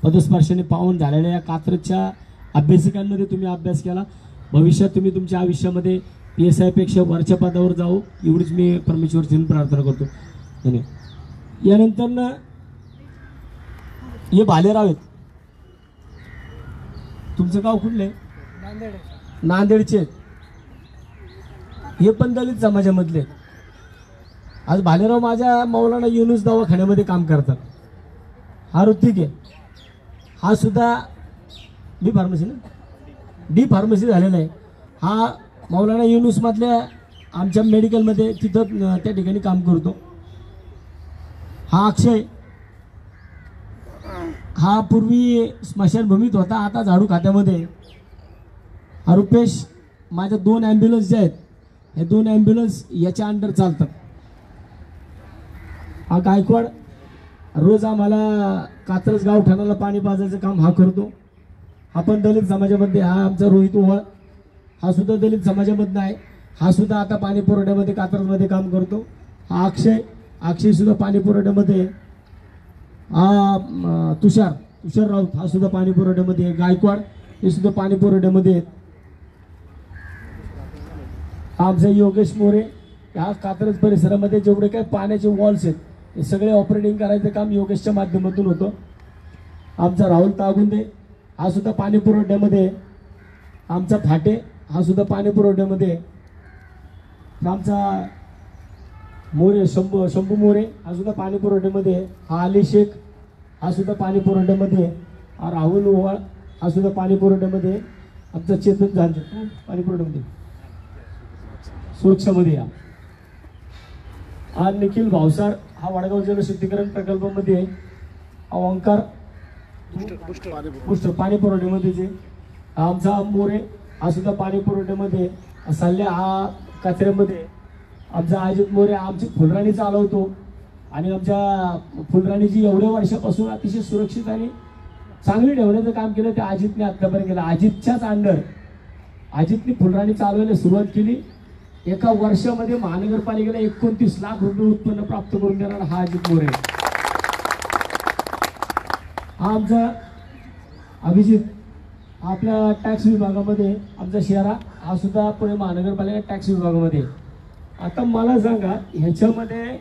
पदस्पर्शाने पावन झालेल्या या कात्रजच्या अभ्यासिकांमध्ये तुम्ही अभ्यास केला. भविष्यात तुम्ही तुमच्या आयुष्यामध्ये PSIपेक्षा वरच्या पदावर जाऊ एवढीच मी परमेश्वरची प्रार्थना करतो. धन्यवाद. यानंतर ना हे भालेराव आहेत. तुमचं गाव कुठलं आहे? नांदेड. नांदेडचे आहेत. हे पण दलित समाजामधले आहेत. आज भालेराव माझ्या मौलाना युनुस दवाखान्यामध्ये काम करतात. हा ऋतिक आहे, हा सुद्धा डी फार्मसी झालेला आहे. हा मौलाना युनुसमधल्या आमच्या मेडिकलमध्ये तिथं त्या ठिकाणी काम करतो. हा अक्षय, हा पूर्वी स्मशानभूमीत होता, आता झाडू खात्यामध्ये. हा रुपेश, माझ्या 2 ॲम्ब्युलन्स जे आहेत हे 2 ॲम्ब्युलन्स याच्या अंडर चालतात. हा गायकवाड, रोज आम्हाला कात्रज गावठाणाला पाणी पाजायचं काम हा करतो. हा पण दलित समाजामध्ये. हा आमचा रोहित ओवाळ, हा सुद्धा दलित समाजामधनं आहे. हा सुद्धा आता पाणी पुरवठ्यामध्ये कात्रजमध्ये काम करतो. हा अक्षय सुद्धा पाणी पुरवठ्यामध्ये. हा तुषार राऊत, हा सुद्धा पाणी पुरवठ्यामध्ये आहे. गायकवाड हे सुद्धा पाणी पुरवठ्यामध्ये आहेत. हा आमचा योगेश मोरे, ह्या कात्रज परिसरामध्ये जेवढे काही पाण्याचे वॉल्स आहेत हे सगळे ऑपरेटिंग करायचं काम योगेशच्या माध्यमातून होतं. आमचा राहुल तागुंदे, हा सुद्धा पाणी पुरवठ्यामध्ये. आमचा फाटे, हा सुद्धा पाणी पुरवठ्यामध्ये. आमचा मोरे शंभू मोरे, हा सुद्धा पाणी पुरवठ्यामध्ये. हा अली शेख, हा सुद्धा पाणी पुरवठ्यामध्ये. हा राहुल ओवाळ, हा सुद्धा पाणी पुरवठ्यामध्ये. आमचा चेतन झांजे पाणी पुरवठ्यामध्ये सुरक्षामध्ये. हा निखिल भावसार, हा वडगाव जलशुद्धीकरण प्रकल्पामध्ये आहे. हा ओंकार बुस्टर पाणी पुरवठ्यामध्ये जे. आमचा मोरे, हा सुद्धा पाणी पुरवठ्यामध्ये. साल्या, हा कचऱ्यामध्ये. आमचा अजित मोरे, आमची फुलराणी चालवतो आणि आमच्या फुलराणीची एवढ्या वर्षापासून अतिशय सुरक्षित आणि चांगली ठेवण्याचं काम केलं ते अजितने आत्तापर्यंत केलं. अजितच्याच अंडर अजितनी फुलराणी चालवायला सुरुवात केली. एका वर्षामध्ये महानगरपालिकेला 29 लाख रुपये उत्पन्न प्राप्त करून देणारा हा अजित मोरे. हा आमचा अभिजित आपल्या टॅक्स विभागामध्ये आमचा शेरा हा सुद्धा पुणे महानगरपालिका टॅक्स विभागामध्ये. आता मला सांगा ह्याच्यामध्ये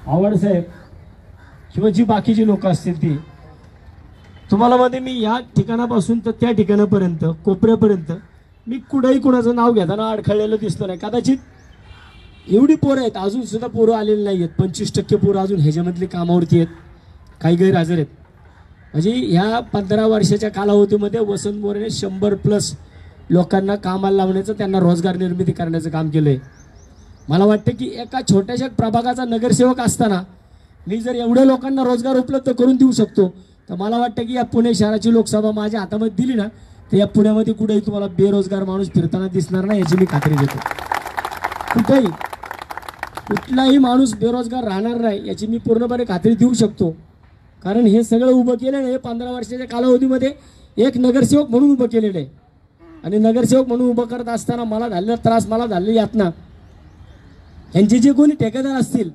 आवड साहेब किंवा जी बाकीची लोक असतील ती तुम्हाला मध्ये मी या ठिकाणापासून तर त्या ठिकाणापर्यंत कोपऱ्यापर्यंत मी कुठेही कुणाचं नाव घेताना अडखळलेलं दिसलं नाही. कदाचित एवढी पोरं आहेत अजून सुद्धा पोरं आलेली नाही आहेत. 25% पोरं अजून ह्याच्यामधली कामावरती आहेत, काही गैरहजर आहेत. म्हणजे ह्या 15 वर्षाच्या कालावधीमध्ये वसंत मोरेने 100+ लोकांना कामाला लावण्याचं, त्यांना रोजगार निर्मिती करण्याचं काम केलं आहे. मला वाटतं की एका छोट्याशा प्रभागाचा नगरसेवक असताना मी जर एवढ्या लोकांना रोजगार उपलब्ध करून देऊ शकतो तर मला वाटतं की या पुणे शहराची लोकसभा माझ्या हातामध्ये दिली ना तर या पुण्यामध्ये कुठेही तुम्हाला बेरोजगार माणूस फिरताना दिसणार नाही याची मी खात्री देतो. कुठेही कुठलाही माणूस बेरोजगार राहणार नाही याची मी पूर्णपणे खात्री देऊ शकतो. कारण हे सगळं उभं केलेलं आहे 15 वर्षाच्या कालावधीमध्ये एक नगरसेवक म्हणून उभं केलेलं आहे. आणि नगरसेवक म्हणून उभं करत असताना मला झालेला त्रास, मला झालेली यातना, यांचे जे कोणी ठेकेदार असतील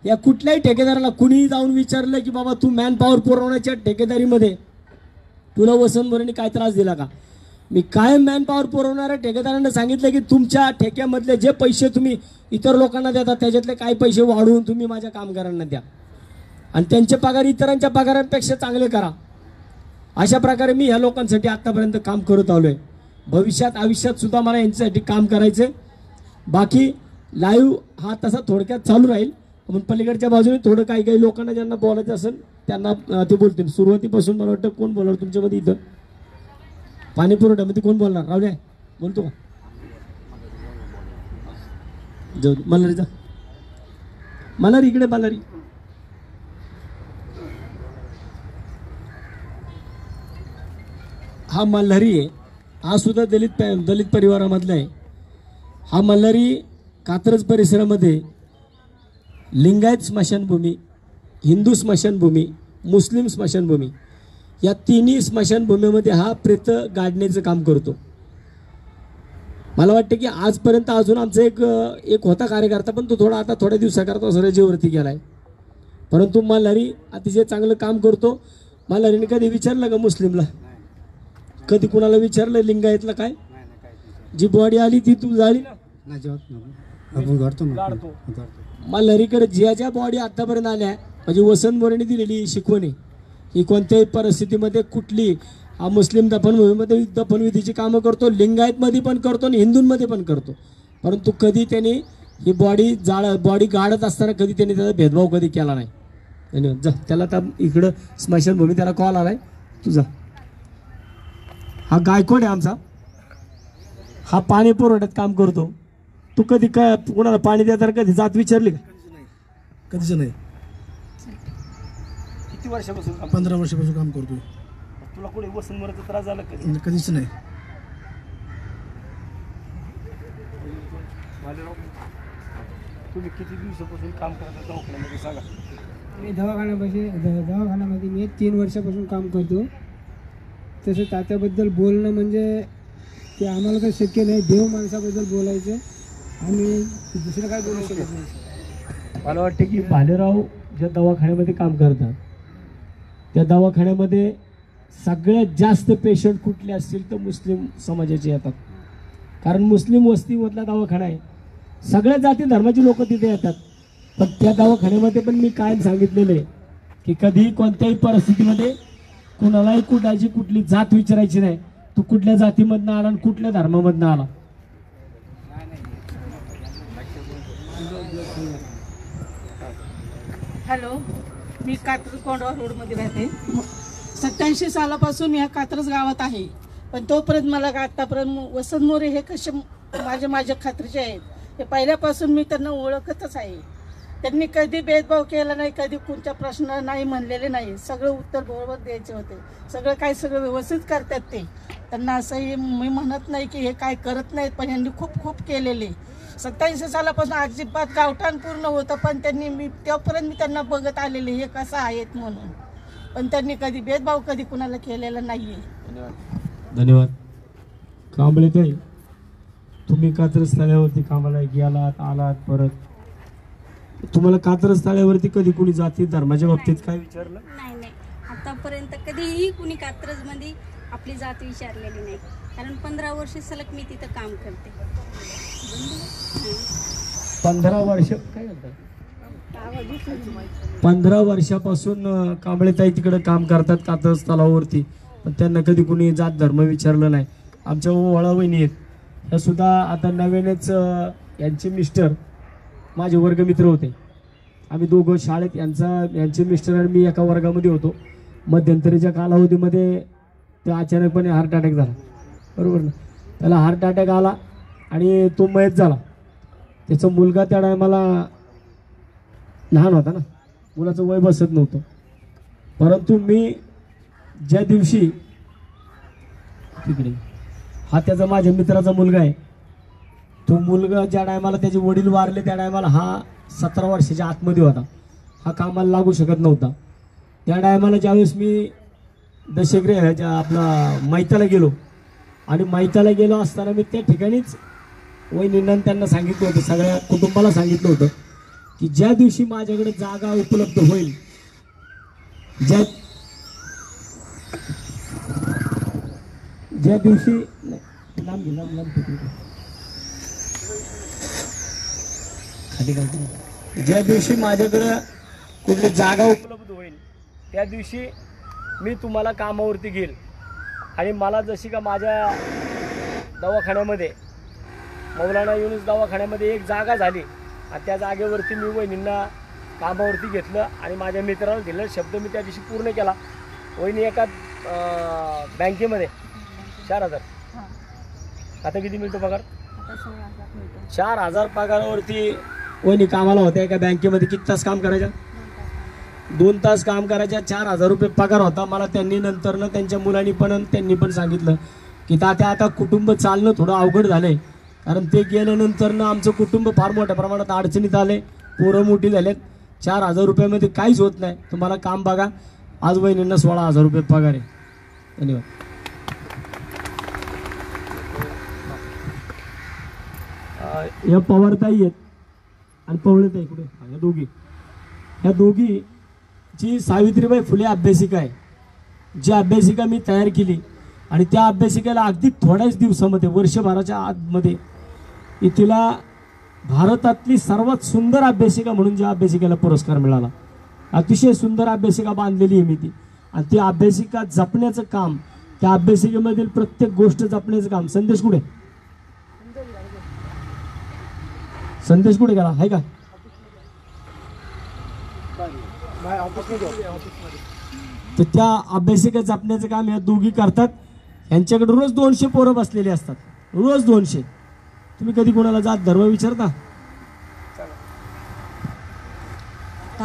या कुठल्याही ठेकेदाराला कुणीही जाऊन विचारलं की बाबा तू मॅन पॉवर पुरवण्याच्या ठेकेदारीमध्ये तुला वसंत मोरेंनी काय त्रास दिला का, मी कायम मॅन पॉवर पुरवणाऱ्या ठेकेदारांना सांगितलं की तुमच्या ठेक्यामधले जे पैसे तुम्ही इतर लोकांना देता त्याच्यातले काही पैसे वाढवून तुम्ही माझ्या कामगारांना द्या आणि त्यांचे पगार इतरांच्या पगारांपेक्षा चांगले करा. अशा प्रकारे मी ह्या लोकांसाठी आतापर्यंत काम करत आलोय. भविष्यात आयुष्यात सुद्धा मला यांच्यासाठी काम करायचं. बाकी लाईव्ह हा तसा थोडक्यात चालू राहील. पण पलीकडच्या बाजूने थोडं काही काही लोकांना ज्यांना बोलायचं असेल त्यांना ते बोलतील. सुरुवातीपासून मला वाटतं कोण बोलणार तुमच्यामध्ये इथं पाणी पुरवठ्यामध्ये कोण बोलणार? रावल्या बोलतो का? जाऊ मल्हारी जा, मल्हारी इकडे, मल्हारी हा मल्हारी आहे. हा सुद्धा दलित परिवारामधला आहे. हा मल्हारी कात्रज परिसरामध्ये लिंगायत स्मशानभूमी, हिंदू स्मशानभूमी, मुस्लिम स्मशानभूमी या तिन्ही स्मशानभूमीमध्ये हा प्रेत गाडण्याचं काम करतो. मला वाटतं की आजपर्यंत अजून आमचा एक होता कार्यकर्ता पण तो आता थोड्या दिवसाकरता रजेवरती गेलाय. परंतु मल्हारी अतिशय चांगलं काम करतो. मल्हारीने कधी विचारलं का मुस्लिमला? कधी कुणाला विचारलं लिंगायतला काय? जी बॉडी आली ती तू जाळी ना मल्हारीकडे ज्या ज्या बॉडी आतापर्यंत आल्या म्हणजे वसंत मोरेंनी दिलेली शिकवण आहे ही कोणत्याही परिस्थितीमध्ये कुठली हा मुस्लिम दफनभूमीमध्ये दफनविधीची कामं करतो, लिंगायतमध्ये पण करतो आणि हिंदूंमध्ये पण करतो. परंतु कधी त्यांनी ही बॉडी गाडत असताना कधी त्यांनी त्याचा भेदभाव कधी केला नाही. धन्यवाद. जा त्याला आता इकडं स्मशानभूमी त्याला कॉल आलाय तुझा. हा गायकवाड आहे आमचा. हा पाणी पुरवठ्यात काम करतो. तू कधी काय कोणाला पाणी देताना कधी जात विचारली का? कधीच नाही. किती वर्षापासून 15 वर्षापासून काम करतोय. तुला कोणी वसंत मोरेचा त्रास झाला कधी? कधीच नाही. तुम्ही किती दिवसापासून काम करता दवाखान्यामध्ये सांगा? मी दवाखान्यामध्ये मी 3 वर्षापासून काम करतो. तसं तात्याबद्दल बोलणं म्हणजे ते आम्हाला काही शक्य नाही. देव माणसाबद्दल बोलायचं आणि दुसरं काय बोलू शकत नाही. मला वाटतं की भालेराव ज्या दवाखान्यामध्ये काम करतात त्या दवाखान्यामध्ये सगळ्यात जास्त पेशंट कुठले असतील तर मुस्लिम समाजाचे येतात. कारण मुस्लिम वस्तीमधला दवाखाना आहे. सगळ्या जाती धर्माची लोक तिथे येतात. पण त्या दवाखान्यामध्ये पण मी कायम सांगितलेलं आहे की कधी कोणत्याही परिस्थितीमध्ये कुणालाही कुणाची कुठली जात विचारायची नाही. तू कुठल्या जातीमधनं आला आणि कुठल्या धर्मामधनं आला. हॅलो, मी कात्रज कोंडवा रोडमध्ये राहते. 87 सालापासून या कात्रज गावात आहे. पण तोपर्यंत मला आतापर्यंत वसंत मोरे हे कसे माझ्या खात्रीचे आहेत हे पहिल्यापासून मी त्यांना ओळखतच आहे. त्यांनी कधी भेदभाव केला नाही, कधी कोणत्या प्रश्न नाही म्हणलेले नाही. सगळं उत्तर बरोबर द्यायचे होते. सगळं व्यवस्थित करतात ते. त्यांना असंही मी म्हणत नाही की हे काय करत नाहीत, पण यांनी खूप केलेले. 87 सालापासून अजिबात गावठाण पूर्ण होतं. पण त्यांनी तोपर्यंत मी त्यांना बघत आलेले हे कसं आहेत म्हणून. पण त्यांनी कधी भेदभाव कधी कुणाला केलेला नाही आहे. धन्यवाद. कांबळे ताई, तुम्ही कात्रज तळ्यावरती कामाला गेलात आलात परत, तुम्हाला कात्रज तळ्यावरती कधी कोणी जाती धर्माच्या बाबतीत काय विचारलं? नाही नाही, आतापर्यंत कधीही कुणी कात्रजमध्ये आपली जात विचारलेली नाही, कारण 15 वर्ष सलग मी तिथं काम करते. 15 वर्ष काय म्हणतात? 15 वर्षापासून कांबळेताई तिकडे काम करतात कात्रज तलावावरती, पण त्यांना कधी कुणी जात धर्म विचारलं नाही. आमच्या वळा वहिनी आहेत, ह्या सुद्धा आता नव्यानेच यांचे मिस्टर माझे वर्गमित्र होते. आम्ही दोघं शाळेत, यांचे मिस्टर आणि मी एका वर्गामध्ये होतो. मध्यंतरीच्या कालावधीमध्ये ते अचानकपणे हार्ट अटॅक झाला, बरोबर ना. त्याला हार्ट अटॅक आला आणि तो मयत झाला. त्याचा मुलगा त्या टायमाला लहान होता ना, मुलाचं वय बसत नव्हतं. परंतु मी ज्या दिवशी तिकडे, हा त्याचा माझ्या मित्राचा मुलगा आहे, तो मुलगा ज्या टायमाला त्याचे वडील वारले त्या टायमाला हा 17 वर्षाच्या आतमध्ये होता. हा कामाला लागू शकत नव्हता. त्या टायमाला ज्यावेळेस मी दशग्रह आपला मैताला गेलो, आणि मैताला गेलो असताना मी त्या ठिकाणीच वहिनींना त्यांना सांगितलं होतं, सगळ्या कुटुंबाला सांगितलं होतं की ज्या दिवशी माझ्याकडे जागा उपलब्ध होईल, ज्या दिवशी ज्या दिवशी माझ्याकडे कुठली जागा उपलब्ध होईल त्या दिवशी मी तुम्हाला कामावरती घेईल. आणि मला जशी का माझ्या दवाखान्यामध्ये, मौलाना युनुस दवाखान्यामध्ये एक जागा झाली, आणि त्या जागेवरती मी वहिनींना कामावरती घेतलं आणि माझ्या मित्राला दिलं. शब्द मी त्या दिवशी पूर्ण केला. वहिनी एका बँकेमध्ये 4,000, आता किती मिळतो पगार? 4,000 पगारावरती वहिनी कामाला होत्या एका बँकेमध्ये. किती तास काम करायच्या? 2 तास काम करायच्या. 4,000 रुपये पगार होता. मला त्यांनी नंतर त्यांच्या मुलांनी पण त्यांनी पण सांगितलं की तात्या आता कुटुंब चालणं थोडं अवघड झालंय, कारण ते गेल्यानंतर आमचं कुटुंब फार मोठ्या प्रमाणात अडचणीत आले, पोरं मोठी झालेत. 4,000 रुपयामध्ये काहीच होत नाही, तुम्हाला काम बघा. आज वहिनींना 16,000 रुपये पगार आहे. धन्यवाद. या पवारताई आहेत आणि पवळेताई कुठे? ह्या दोघी जी सावित्रीबाई फुले अभ्यासिका आहे, जी अभ्यासिका मी तयार केली, आणि त्या अभ्यासिकेला अगदी थोड्याच दिवसामध्ये, वर्षभराच्या आतमध्ये, तिला भारतातली सर्वात सुंदर अभ्यासिका म्हणून ज्या अभ्यासिकेला पुरस्कार मिळाला. अतिशय सुंदर अभ्यासिका बांधलेली आहे मी ती. आणि ती अभ्यासिका जपण्याचं काम, त्या अभ्यासिकेमधील प्रत्येक गोष्ट जपण्याचं काम. संदेश कुठे गेला आहे का? तर त्या अभ्यासिका जपण्याचं काम या दोघी करतात. यांच्याकडे रोज 200 पोरं बसलेली असतात, रोज 200. तुम्ही कधी कोणाला जात धर्म विचारता?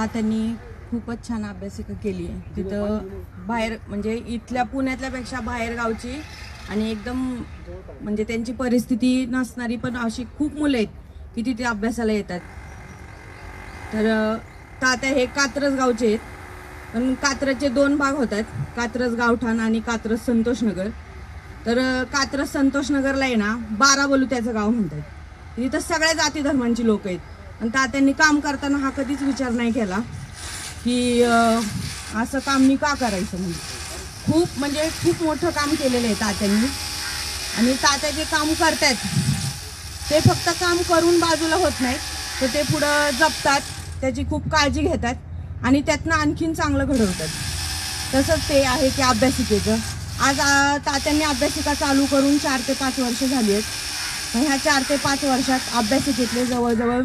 त्यांनी खूपच छान अभ्यासिका केली आहे तिथं. बाहेर म्हणजे इथल्या पुण्यातल्यापेक्षा बाहेर गावची आणि एकदम म्हणजे त्यांची परिस्थिती नसणारी पण अशी खूप मुलं आहेत की तिथे अभ्यासाला येतात. तर तात्या हे कात्रज गावचे आहेत, पण कात्रजचे 2 भाग होतात, कात्रज गावठाण आणि कात्रज संतोषनगर. तर कात्रज संतोषनगरला आहे ना 12 बलुत्याचं गाव म्हणतात. तिथं सगळ्या जाती धर्मांची लोक आहेत. आणि तात्यांनी काम करताना हा कधीच विचार नाही केला की असं काम मी का करायचं म्हणून. खूप मोठं काम केलेलं आहे तात्यांनी. आणि तात्या जे काम करतात ते फक्त काम करून बाजूला होत नाहीत, तर ते पुढं जपतात, त्याची खूप काळजी घेतात आणि त्यातनं आणखीन चांगलं घडवतात. तसंच ते आहे की अभ्यासिकेचं. आज तात्यांनी अभ्यासिका चालू करून 4 ते 5 वर्ष झाली आहेत. ह्या 4 ते 5 वर्षात अभ्यासिकेतले जवळजवळ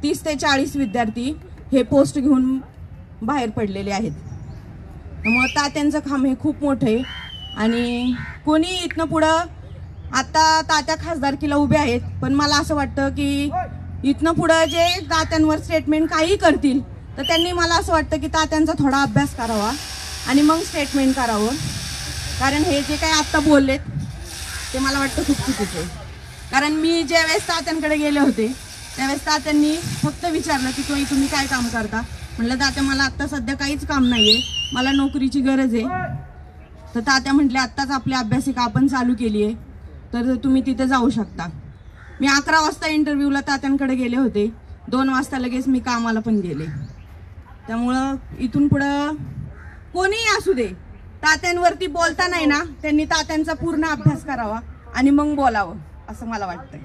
30 ते 40 विद्यार्थी हे पोस्ट घेऊन बाहेर पडलेले आहेत. त्यामुळं तात्यांचं काम हे खूप मोठं आहे. आणि कोणी इथनं पुढं, आता तात्या खासदारकीला उभे आहेत, पण मला असं वाटतं की इथनं पुढं जे तात्यांवर स्टेटमेंट काही करतील तर त्यांनी, मला असं वाटतं की तात्यांचा थोडा अभ्यास करावा आणि मग स्टेटमेंट करावं. कारण हे जे काही आत्ता बोललेत ते मला वाटतं खूप चुकीचं आहे. कारण मी ज्यावेळेस तात्यांकडे गेले होते त्यावेळेस तात्यांनी फक्त विचारलं की तुम्ही काय काम करता. म्हटलं तात्या मला आत्ता सध्या काहीच काम नाही आहे, मला नोकरीची गरज आहे. तर तात्या म्हटले आत्ताच आपली अभ्यासिका आपण चालू केली आहे, तर तुम्ही तिथे जाऊ शकता. मी 11 वाजता इंटरव्ह्यूला तात्यांकडे गेले होते, 2 वाजता लगेच मी कामाला पण गेले. त्यामुळं इथून पुढं कोणीही असू दे, तात्यांवरती बोलता नाही ना, त्यांनी तात्यांचा पूर्ण अभ्यास करावा आणि मग बोलावं असं मला वाटतंय.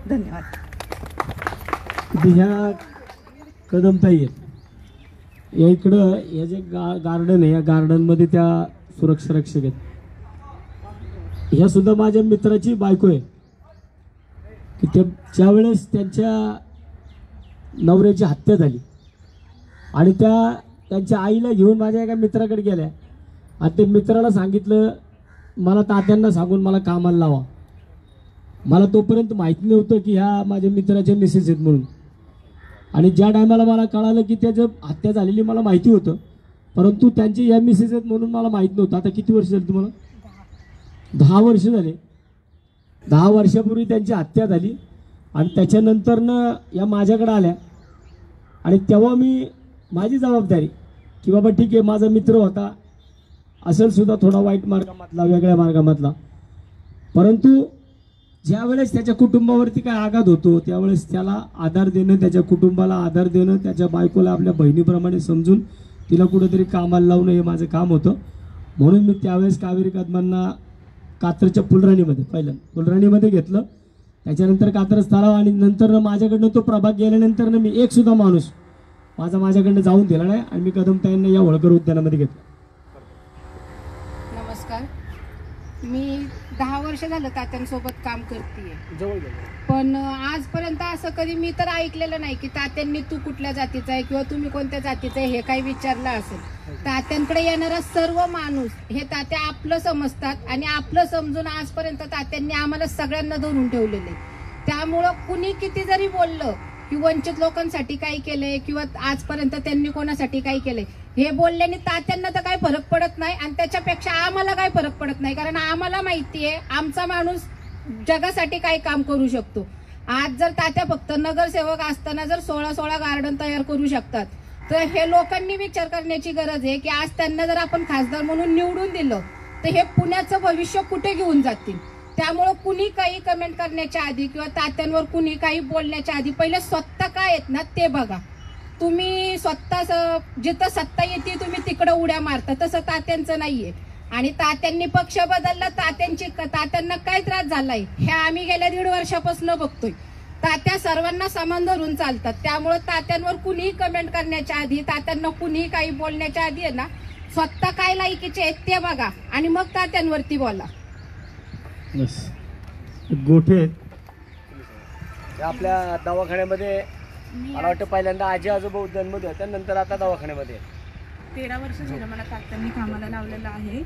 धन्यवाद. ह्या कदमताई आहेत, या इकडं हे जे गार्डन आहे, या गार्डनमध्ये त्या सुरक्षा रक्षक आहेत. ह्या सुद्धा माझ्या मित्राची बायको आहे की ज्या वेळेस त्यांच्या नवऱ्याची हत्या झाली आणि त्यांच्या आईला घेऊन माझ्या एका मित्राकडे गेल्या आणि ते मित्राला सांगितलं मला तात्यांना सांगून मला कामाला लावा. मला तोपर्यंत माहिती नव्हतं की ह्या माझ्या मित्राच्या मिसेस आहेत म्हणून. आणि ज्या टायमाला मला कळालं की त्याचं हत्या झालेली मला माहिती होतं, परंतु त्यांची या मिसेस आहेत म्हणून मला माहीत नव्हतं. आता किती वर्ष झाली तुम्हाला? 10 वर्ष झाले. 10 वर्षापूर्वी त्यांची हत्या झाली आणि त्याच्यानंतरनं या माझ्याकडे आल्या आणि तेव्हा मी माझी जबाबदारी की बाबा ठीक आहे, माझा मित्र होता, असेल सुद्धा थोडा वाईट मार्गामधला, वेगळ्या मार्गामधला, परंतु ज्या वेळेस त्याच्या कुटुंबावरती काय आघात होतो त्यावेळेस त्याला आधार देणं, त्याच्या कुटुंबाला आधार देणं, त्याच्या बायकोला आपल्या बहिणीप्रमाणे समजून तिला कुठेतरी कामाला लावणं हे माझं काम होतं. म्हणून मी त्यावेळेस कावेरी कदमांना कात्रच्या फुलराणीमध्ये फुलराणीमध्ये घेतलं, त्याच्यानंतर कात्रज तलाव आणि नंतर माझ्याकडनं तो प्रभाग गेल्यानंतर मी एक सुद्धा माणूस माझ्याकडनं जाऊन दिला नाही आणि मी कदमताईंना या होळकर उद्यानामध्ये घेतलं. नमस्कार, मी 10 वर्ष झालं तात्यांसोबत काम करते, पण आजपर्यंत असं कधी मी तर ऐकलेलं नाही की तात्यांनी तू कुठल्या जातीचा आहे किंवा तुम्ही कोणत्या जातीचा आहे हे काही विचारलं असेल. तात्यांकडे येणारा सर्व माणूस हे तात्या आपलं समजतात आणि आपलं समजून आजपर्यंत तात्यांनी आम्हाला सगळ्यांना धरून ठेवलेले. त्यामुळं कुणी किती जरी बोललं की वंचित लोकांसाठी काही केलंय किंवा आजपर्यंत त्यांनी कोणासाठी काही केलंय हे बोलल्याने तात्यांना तर काही फरक पडत नाही आणि त्याच्यापेक्षा आम्हाला काही फरक पडत नाही, कारण आम्हाला माहितीये आमचा माणूस जगासाठी काही काम करू शकतो. आज जर तात्या फक्त नगरसेवक असताना जर 16 गार्डन तयार करू शकतात तर हे लोकांनी विचार करण्याची गरज आहे की आज त्यांना जर आपण खासदार म्हणून निवडून दिलं तर हे पुण्याचं भविष्य कुठे घेऊन जातील. त्यामुळं कुणी काही कमेंट करण्याच्या आधी किंवा तात्यांवर कुणी काही बोलण्याच्या आधी पहिले स्वतः काय आहेत ना ते बघा. तुम्ही स्वतः जिथं सत्ता येते तुम्ही तिकडं उड्या मारता, तसं तात्यांचं नाहीये. आणि तात्यांनी पक्ष बदलला, तात्यांना काय त्रास झालाय हे आम्ही गेल्या 1.5 वर्षापासून बघतोय. तात्या सर्वांना समान धरून चालतात. त्यामुळे तात्यांवर कुणीही कमेंट करण्याच्या आधी, तात्यांना कुणीही काही बोलण्याच्या आधी आहे ना स्वतः काय लायकीचे आहेत ते बघा आणि मग तात्यांवरती बोला. गोठे आपल्या दवाखान्यामध्ये मला वाटतं पहिल्यांदा आजी आजोबा उद्यानमध्ये होत्या, नंतर आता दवाखान्यामध्ये. 13 वर्ष झालं मला तात्यांनी कामाला लावलेलं आहे.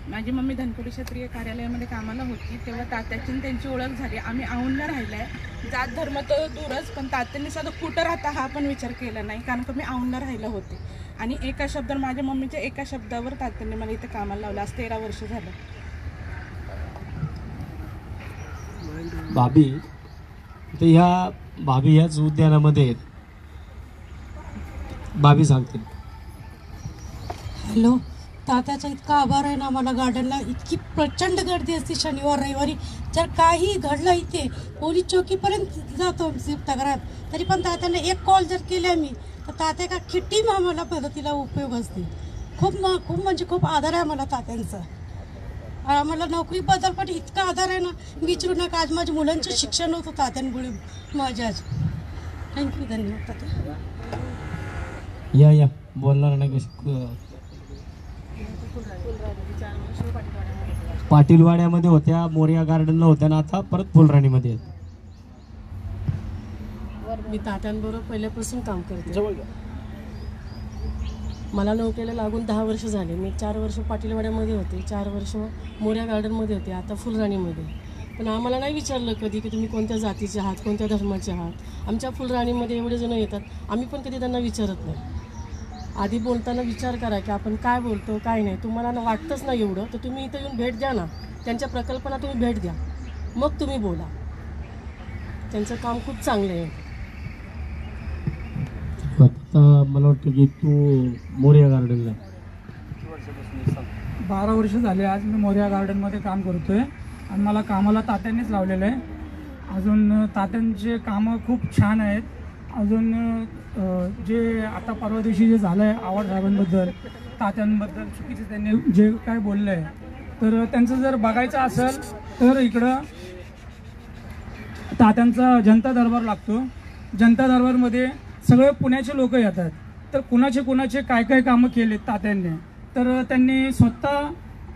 माझी मम्मी धनकोडी क्षेत्रीय कार्यालयामध्ये कामाला होती तेव्हा तात्याची त्यांची ओळख झाली. आम्ही औंधला राहिलाय, जात धर्म तर दूरच, पण तात्यांनी सुद्धा कुठं राहता हा पण विचार केला नाही, कारण का मी औंधला राहिला होते. आणि एका शब्दावर माझ्या मम्मीच्या एका शब्दावर तात्यांनी मला इथे कामाला लावलं. आज 13 वर्ष झालं. भाभी तर ह्या भाभी ह्याच उद्यानामध्ये आहेत. भाभी सांगतील. हॅलो, तात्याचा इतका आभार आहे ना. मला गार्डनला इतकी प्रचंड गर्दी असते शनिवार रविवारी. जर काही घडलं इथे पोलीस चौकीपर्यंत जातो तक्रार, तरी पण तात्याला एक कॉल जर केला मी तर तात्या का किती आम्हाला मदतीला उपयोग असते. खूप म्हणजे खूप आधार आहे मला तात्यांचा. आम्हाला नोकरीबद्दल पण इतका आधार आहे ना विचारू नका. आज माझ्या मुलांचं शिक्षण होतं तात्यांमुळे माझ्या. आज थँक्यू, धन्यवाद तात्या. या बोलणार नाही कशी. पाटीलवाड्यामध्ये होत्या, मोरिया गार्डनला होत्या ना आता परत फुलराणीमध्ये आहेत. मी तात्यांबरोबर पहिल्यापासून काम करते. मला नोकरीला लागून 10 वर्ष झाले. मी 4 वर्ष पाटीलवाड्यामध्ये होते, 4 वर्ष मोरिया गार्डनमध्ये होते, आता फुलराणीमध्ये. पण आम्हाला नाही विचारलं कधी की तुम्ही कोणत्या जातीचे आहात, कोणत्या धर्माचे आहात. आमच्या फुलराणीमध्ये एवढे जण येतात, आम्ही पण कधी त्यांना विचारत नाही. आधी बोलताना विचार करा की आपण काय बोलतो काय नाही. तुम्हाला वाटतंच नाही एवढं तर तुम्ही इथं येऊन भेट द्या ना, त्यांच्या प्रकल्पांना तुम्ही भेट द्या, मग तुम्ही बोला. त्यांचं काम खूप चांगलं आहे. आता मला वाटतं की तू मोरिया गार्डनला 12 वर्ष झाले आज मी मोरिया गार्डनमध्ये काम करतोय. आणि मला कामाला तात्यांनीच लावलेलं आहे. अजून तात्यांचे कामं खूप छान आहेत. अजून जे आता परवा दिवशी जे झालं आहे आव्हाड साहेबांबद्दल, तात्यांबद्दल चुकीचे त्यांनी जे काय बोललं आहे, तर त्यांचं जर बघायचं असेल तर इकडं तात्यांचा जनता दरबार लागतो. जनता दरबारमध्ये सगळे पुण्याचे लोक येतात. तर कुणाचे काय काय कामं केलेत तात्यांनी, तर त्यांनी स्वतः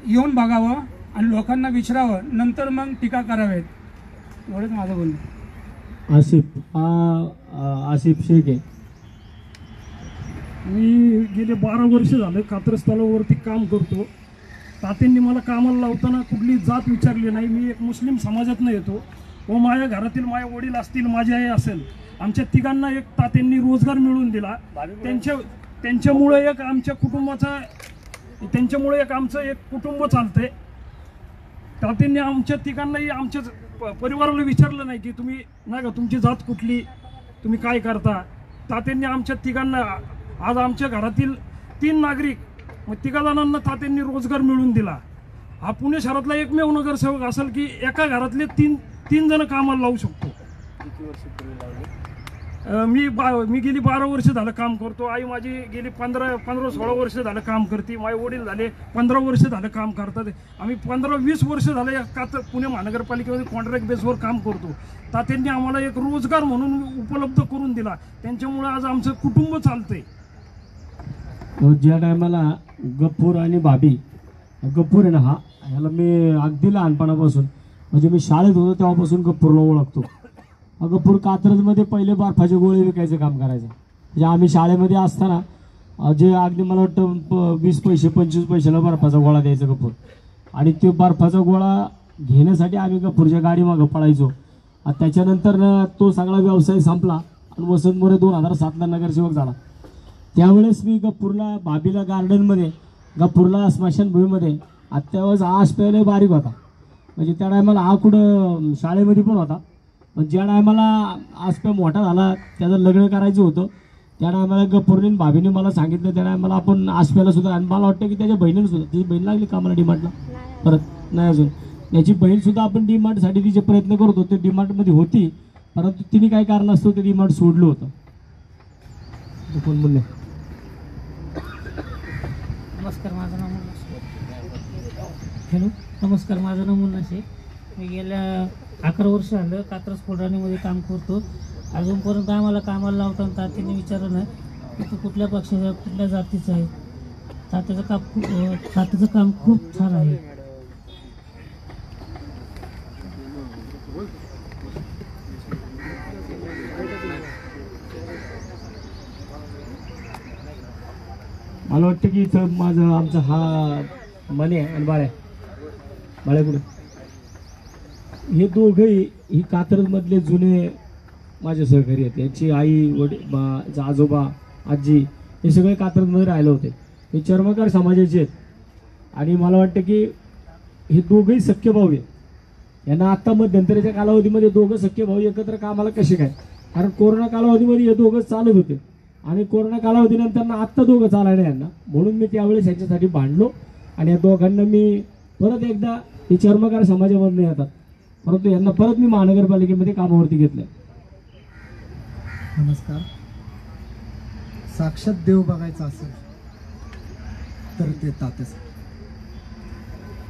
येऊन बघावं आणि लोकांना विचारावं, नंतर मग टीका करावेत. एवढंच माझं बोलणं. आसिफ शेख आहे. मी गेले 12 वर्ष झाले कात्रज तलावावरती काम करतो. तात्यांनी मला कामाला लावताना कुठली जात विचारली नाही. मी एक मुस्लिम समाजातनं येतो व माझ्या घरातील माझे वडील असतील, माझी आई असेल, आमच्या तिघांना एक तात्यांनी रोजगार मिळवून दिला. त्यांच्यामुळे एक आमच्या कुटुंबाचा त्यांच्यामुळे एक आमचं एक कुटुंब चालतंय. तात्यांनी आमच्या तिघांनाही आमच्या परिवाराला विचारलं नाही की तुम्ही नाही का तुमची जात कुठली, तुम्ही काय करता. तात्यांनी आमच्या तिघांना, आज आमच्या घरातील 3 नागरिक, मग 3 जणांना तात्यांनी रोजगार मिळवून दिला. हा पुणे शहरातला एकमेव नगरसेवक असेल की एका घरातले 3 जण कामाला लावू शकतो. मी गेली 12 वर्ष झालं काम करतो. आई माझी गेली 15-16 वर्ष झालं काम करते. माझे वडील झाले 15 वर्ष झालं काम करतात. आम्ही 15-20 वर्ष झालं का तर पुणे महानगरपालिकेमध्ये कॉन्ट्रॅक्ट बेसवर काम करतो. तात्यांनी आम्हाला एक रोजगार म्हणून उपलब्ध करून दिला. त्यांच्यामुळे आज आमचं कुटुंब चालतंय. ज्या टायमाला गप्पूर आणि भाभी, गप्पूर आहे ना, ह्याला मी अगदी लहानपणापासून, म्हणजे मी शाळेत होतो तेव्हापासून गप्पूरला ओळखतो. गप्पूर कात्रजमध्ये पहिले बर्फाचे गोळे विकायचं काम करायचं. म्हणजे आम्ही शाळेमध्ये असताना जे अगदी मला वाटतं 20 पैसे 25 पैशाला बर्फाचा गोळा द्यायचा गप्पूर. आणि तो बर्फाचा गोळा घेण्यासाठी आम्ही गप्पूरच्या गाडीमागं पळायचो. त्याच्यानंतर तो सगळा व्यवसाय संपला आणि वसंत मोरे 2007ला नगरसेवक झाला. त्यावेळेस मी गप्पूरला भाभीला गार्डनमध्ये, गप्पूरला स्मशानभूमीमध्ये, त्यावेळेस हा आसप्याला बारीक होता. म्हणजे त्या टायमाला हा कुठं शाळेमध्ये पण होता. पण ज्या टायमाला आसप्या मोठा झाला, त्याचं लग्न करायचं होतं, त्या टायमाला गप्पूरने भाभीने मला सांगितलं, त्या टायमाला आपण आसप्याला सुद्धा, आणि मला वाटतं की त्याच्या बहिणीने सुद्धा, तिची बहीण लागली कामाला डिमांडला, परत नाही अजून त्याची बहीणसुद्धा आपण डिमांडसाठी तिचे प्रयत्न करत होतो. डिमांडमध्ये होती, परंतु तिने काय कारण असतं ते डिमांड सोडलं होतं. कोण बोलले? नमस्कार, माझं नाव मुन्ना शेख. हॅलो, नमस्कार, माझं नाव मुन्ना शेख. मी गेल्या 11 वर्ष झालं कात्रज कोल्हानीमध्ये काम करतो. अजूनपर्यंत आम्हाला कामाला लावताना तात्यांनी विचारलं नाही की तू कुठल्या पक्षाचा, कुठल्या जातीचा आहे. तात्याचं काम खूप छान आहे. मला वाटतं की इथं आमचा हा मने आणि बाळ्या कुठे, हे दोघंही ही कात्रजमधले जुने माझे सहकारी आहेत. यांची आई, वडील, आजोबा, आजी हे सगळे कात्रजमध्ये राहिले होते. हे चर्मकार समाजाचे आहेत. आणि मला वाटतं की हे दोघंही सख्य भाऊ आहेत. यांना आत्ता मध्यंतरीच्या कालावधीमध्ये दोघं सख्य भाऊ एकत्र कामाला कसे काय, कारण कोरोना कालावधीमध्ये हे दोघं चालत होते आणि कोरोना कालावधीनंतर आत्ता दोघं चालायला यांना, म्हणून मी त्यावेळेस ह्याच्यासाठी भांडलो. आणि या दोघांना मी परत एकदा, हे चर्मकार समाजामधून येतात, परंतु यांना परत मी महानगरपालिकेमध्ये कामावरती घेतलं. नमस्कार. साक्षात देव बघायचा असेल तर ते तात्याच.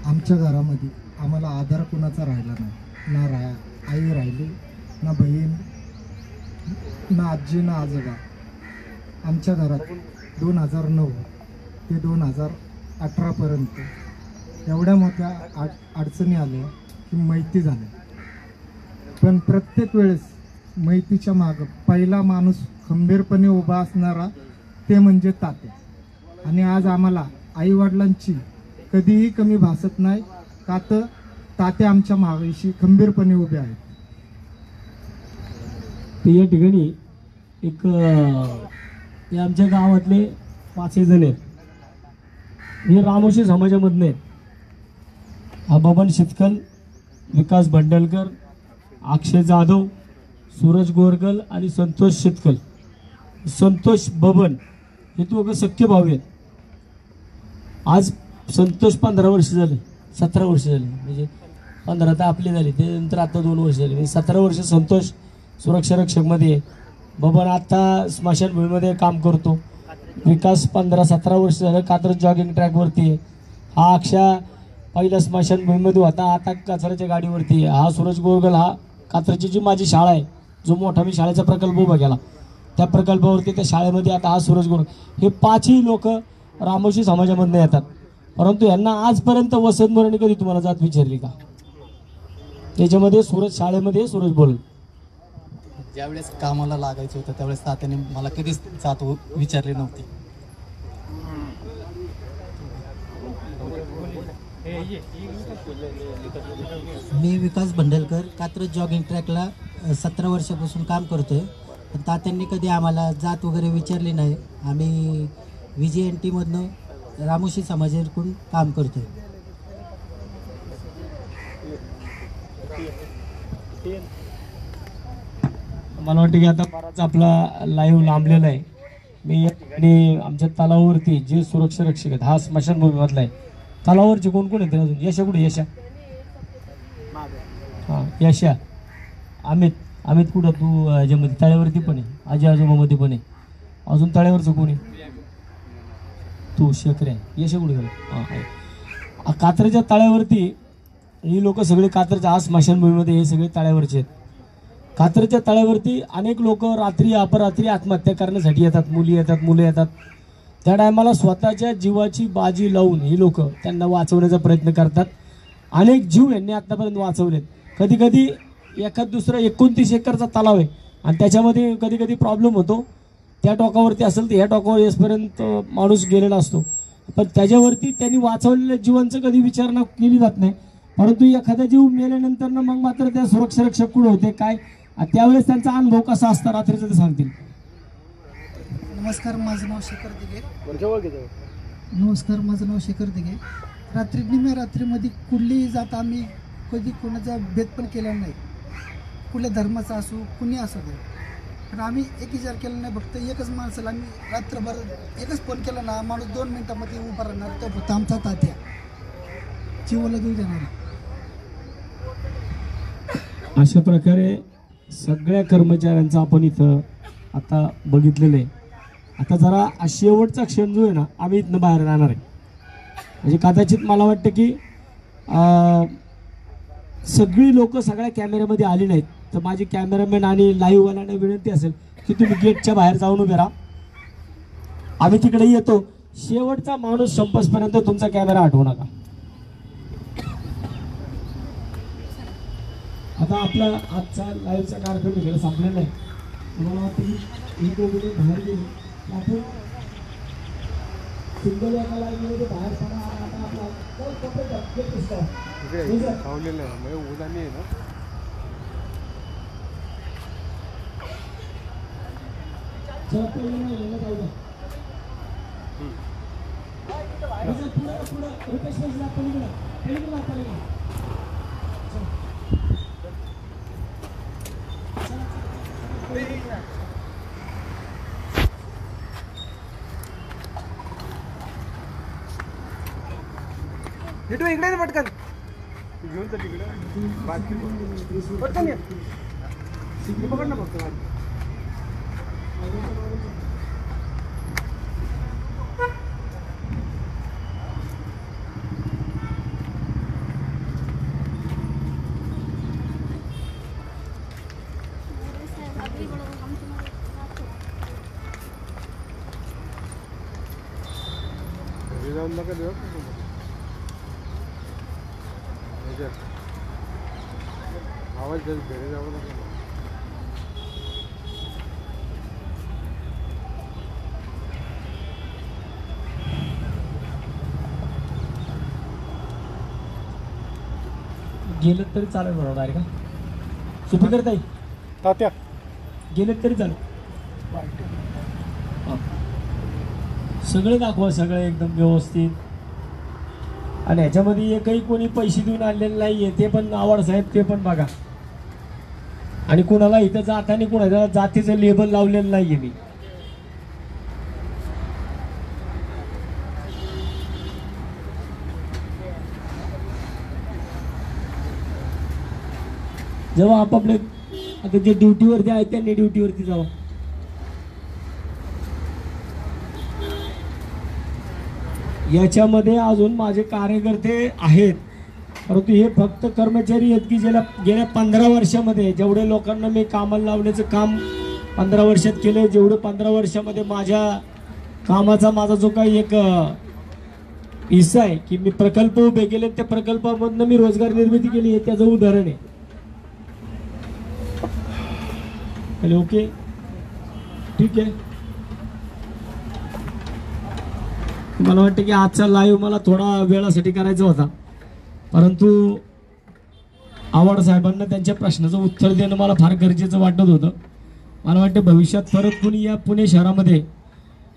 आमच्या घरामध्ये आम्हाला आधार कुणाचा राहिला नाही. ना आई राहिली, ना बहीण, ना आजी, ना आजोबा. आमच्या घरात 2009 ते 2018पर्यंत एवढ्या मोठ्या अडचणी आल्या की मैती झाल्या. पण प्रत्येक वेळेस मैतीच्या मागं पहिला माणूस खंबीरपणे उभा असणारा ते म्हणजे तात्या. आणि आज आम्हाला आईवडिलांची कधीही कमी भासत नाही, का तर तात्या आमच्या मागेशी खंबीरपणे उभे आहेत. ते या ठिकाणी एक हे आमच्या गावातले 5 जण आहेत. हे रामोशी समाजामधले आहेत. हा बबन शितकल, विकास भंडलकर, अक्षय जाधव, सूरज गोरगल आणि संतोष शितकल, संतोष बबन, हे दोघं सख्य भाऊ आहेत. आज संतोष 15 वर्ष झाले, 17 वर्ष झाले, म्हणजे 15 तर आपली झाली, त्यानंतर आता 2 वर्ष झाली, म्हणजे 17 वर्ष संतोष सुरक्षा रक्षकमध्ये आहे. बबन आता स्मशानभूमीमध्ये काम करतो. विकास 15-17 वर्ष झालं कात्रज जॉगिंग ट्रॅकवरती आहे. हा अक्षा पहिला स्मशानभूमीमध्ये होता, आता कचऱ्याच्या गाडीवरती आहे. हा सूरज गोरगल, हा कात्रजची जी माझी शाळा आहे, जो मोठा मी शाळेचा प्रकल्प उभा केला, त्या प्रकल्पावरती त्या शाळेमध्ये आता हा सूरज गोरगल. हे 5ही लोक रामोशी समाजामधून येतात, परंतु यांना आजपर्यंत वसंत मोरेने कधी तुम्हाला जात विचारली का? त्याच्यामध्ये सूरज शाळेमध्ये सूरज बोल. ज्यावेळेस कामाला लागायचं होतं त्यावेळेस तात्याने मला कधीच जात विचारली नव्हती. मी विकास भंडलकर, कात्रज जॉगिंग ट्रॅकला 17 वर्षापासून काम करतोय. पण तात्यांनी कधी आम्हाला जात वगैरे विचारली नाही. आम्ही VGNT मधनं रामोशी समाजाकडून काम करतोय. मला वाटतं की आता बराच आपला लाईव्ह लांबलेला आहे. मी आणि आमच्या तलावावरती जे सुरक्षा रक्षक आहेत, हा स्मशानभूमीमधला आहे. तलावावरचे कोण कोण आहेत अजून? यशा कुठे? यशा, हां यशा. अमित कुठं? तू ह्याच्यामध्ये तळ्यावरती पण आहे, आजी आजोबामध्ये पण आहे. अजून तळ्यावरचं कोणी? तू शेखरे आहे. यशा कुठे गेलं? हां, कात्रच्या तळ्यावरती ही लोक सगळे कात्रच्या हा स्मशानभूमीमध्ये हे सगळे तळ्यावरचे आहेत. कात्रच्या तळ्यावरती अनेक लोक रात्री अपरात्री आत्महत्या करण्यासाठी येतात. मुली येतात, मुलं येतात. त्या टायमाला स्वतःच्या जीवाची बाजी लावून ही लोक त्यांना वाचवण्याचा प्रयत्न करतात. अनेक जीव यांनी आतापर्यंत वाचवलेत. कधी कधी एखाद दुसरा 29 एकरचा तलाव आहे आणि त्याच्यामध्ये कधी कधी प्रॉब्लेम होतो. त्या टोकावरती असेल तर ह्या टोकावर येसपर्यंत माणूस गेलेला असतो, पण त्याच्यावरती त्यांनी वाचवलेल्या जीवांचं कधी विचारणा केली जात नाही. परंतु एखादा जीव मेल्यानंतर ना मग मात्र त्या सुरक्षा रक्षक कुठे होते काय, त्यावेळेस त्यांचा अनुभव कसा असता रात्रीचा ते सांगतील. नमस्कार, माझं नाव शेखर दिघे. नमस्कार, माझं नाव शेखर दिघे. निम्या रात्रीमध्ये कुठलीही जात आम्ही कधी कोणाचा भेद पण केला नाही. कुठल्या धर्माचा असो, कुणी असो दे. पण आम्ही एक विचार केला नाही. फक्त एकच माणसाला आम्ही रात्रभर एकच फोन केला ना, माणूस 2 मिनिटामध्ये उभा राहणार. तो फक्त आमचा तात्या, जीवाला देऊ देणार. अशा प्रकारे सगळ्या कर्मचाऱ्यांचं आपण इथं आता बघितलेलं आहे. आता जरा शेवटचा क्षण जो आहे ना, आम्ही इथनं बाहेर राहणार आहे. म्हणजे कदाचित मला वाटतं की सगळी लोक सगळ्या कॅमेऱ्यामध्ये आली नाहीत, तर माझी कॅमेरामॅन आणि लाईव्हवाल्यांना विनंती असेल की तुम्ही गेटच्या बाहेर जाऊन उभे राहा. आम्ही तिकडे येतो. शेवटचा माणूस संपेपर्यंत तुमचा कॅमेरा हटवू नका. आता आपला आजचा लाईव्हचा कार्यक्रम इकडे संपलेला आहे. तुम्हाला वाटतं की बाहेर गेली आपण सिंगल एका लाईव्हमध्ये बाहेर पडा. आता आपला खावलेलं आहे म्हणजे उदानी आहे ना. भेटू इकडे ना पटकन. घेऊन तर तिकडे पटकन ये. पकड ना फक्त. जाऊन नका देऊ. आवाज घरी जावं लागेल. गेलं तरी चालेल बरोबर आहे का? सुपी करताय तात्या, गेलं तरी चालेल. सगळे दाखवा, सगळे एकदम व्यवस्थित. आणि ह्याच्यामध्ये एकही कोणी पैसे देऊन आणलेले नाहीये, ते पण आवड साहेब, ते पण बघा. आणि कुणाला इथं जाताना कुणाला जातीचं लेबल लावलेलं नाहीये मी. जेव्हा आपापले आता जे ड्युटीवरती आहेत त्यांनी ड्युटीवरती जावं. याच्यामध्ये अजून माझे कार्यकर्ते आहेत, परंतु हे फक्त कर्मचारी आहेत की गेल्या 15 वर्षामध्ये जेवढे लोकांना मी कामाला लावण्याचं काम 15 वर्षात केलं, जेवढं 15 वर्षामध्ये माझ्या कामाचा माझा जो काही एक हिस्सा आहे की मी प्रकल्प उभे केले, त्या प्रकल्पामधनं मी रोजगार निर्मिती केली आहे, त्याचं उदाहरण आहे. ओके, ठीक आहे. मला वाटतं की आजचा लाईव्ह मला थोडा वेळासाठी करायचा होता, परंतु आव्हाड साहेबांना त्यांच्या प्रश्नाचं उत्तर देणं मला फार गरजेचं वाटत होतं. मला वाटतं भविष्यात परत कुणी या पुणे शहरामध्ये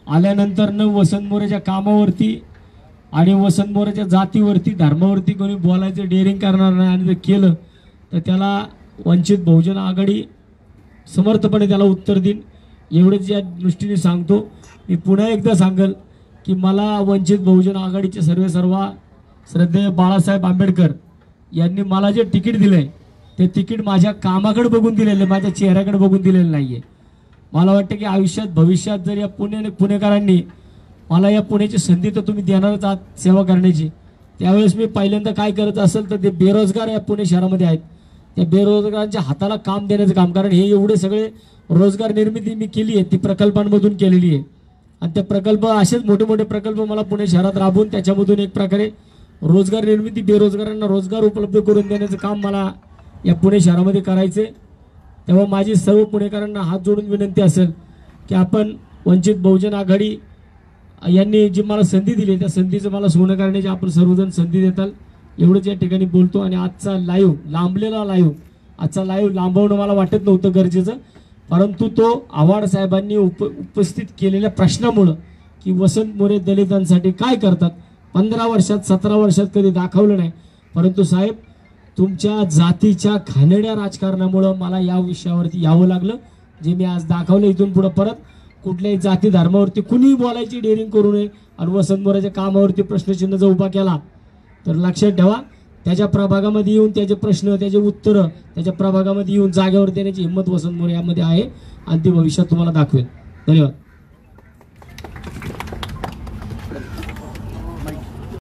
आल्यानंतर न वसंत मोरेच्या कामावरती आणि वसंत मोरेच्या जातीवरती धर्मावरती कोणी बोलायचं डेअरिंग करणार नाही, आणि जर केलं तर त्याला वंचित बहुजन आघाडी समर्थपणे त्याला उत्तर देईन, एवढंच या दृष्टीने सांगतो. मी पुन्हा एकदा सांगेल की मला वंचित बहुजन आघाडीचे सर्वेसर्वा श्रद्धेय बाळासाहेब आंबेडकर यांनी मला जे तिकीट दिलं आहे ते तिकीट माझ्या कामाकडे बघून दिलेलं आहे, माझ्या चेहऱ्याकडे बघून दिलेलं नाही आहे. मला वाटतं की आयुष्यात भविष्यात जर या पुणेकरांनी मला या पुण्याची संधी तर तुम्ही देणारच आहात सेवा करण्याची, त्यावेळेस मी पहिल्यांदा काय करत असेल तर ते बेरोजगार या पुणे शहरामध्ये आहेत, त्या बेरोजगारांच्या हाताला काम देण्याचं काम. कारण हे एवढे सगळे रोजगार निर्मिती मी केली आहे ती प्रकल्पांमधून केलेली आहे, आणि ते प्रकल्प असेच मोठे मोठे प्रकल्प मला पुणे शहरात राबवून त्याच्यामधून एक प्रकारे रोजगार निर्मिती, बेरोजगारांना रोजगार उपलब्ध करून देण्याचं काम मला या पुणे शहरामध्ये करायचे. तेव्हा माझी सर्व पुणेकरांना हात जोडून विनंती असेल की आपण वंचित बहुजन आघाडी यांनी जी मला संधी दिली त्या संधीचं मला सोनं करण्याची आपण सर्वजण संधी देताल, एवढंच या ठिकाणी बोलतो. आणि आजचा लाईव्ह लांबलेला आजचा लाईव्ह लांबवणं मला वाटत नव्हतं गरजेचं, परंतु तो आव्हाड साहेबांनी उपस्थित केलेल्या प्रश्नामुळं की वसंत मोरे दलितांसाठी काय करतात 15 वर्षात 17 वर्षात कधी दाखवलं नाही, परंतु साहेब तुमच्या जातीच्या घाणेरड्या राजकारणामुळं मला या विषयावरती यावं लागलं, जे मी आज दाखवलं. इथून पुढं परत कुठल्याही जाती धर्मावरती कुणीही बोलायची डेअरिंग करू नये, आणि वसंत मोरेच्या कामावरती प्रश्नचिन्ह जर उभा केला तर लक्षात ठेवा त्याच्या प्रभागामध्ये येऊन त्याचे प्रश्न त्याचे उत्तरं त्याच्या प्रभागामध्ये येऊन जागेवर देण्याची हिंमत वसंत मोरे यामध्ये आहे, आणि ती भविष्यात तुम्हाला दाखवेल. धन्यवाद.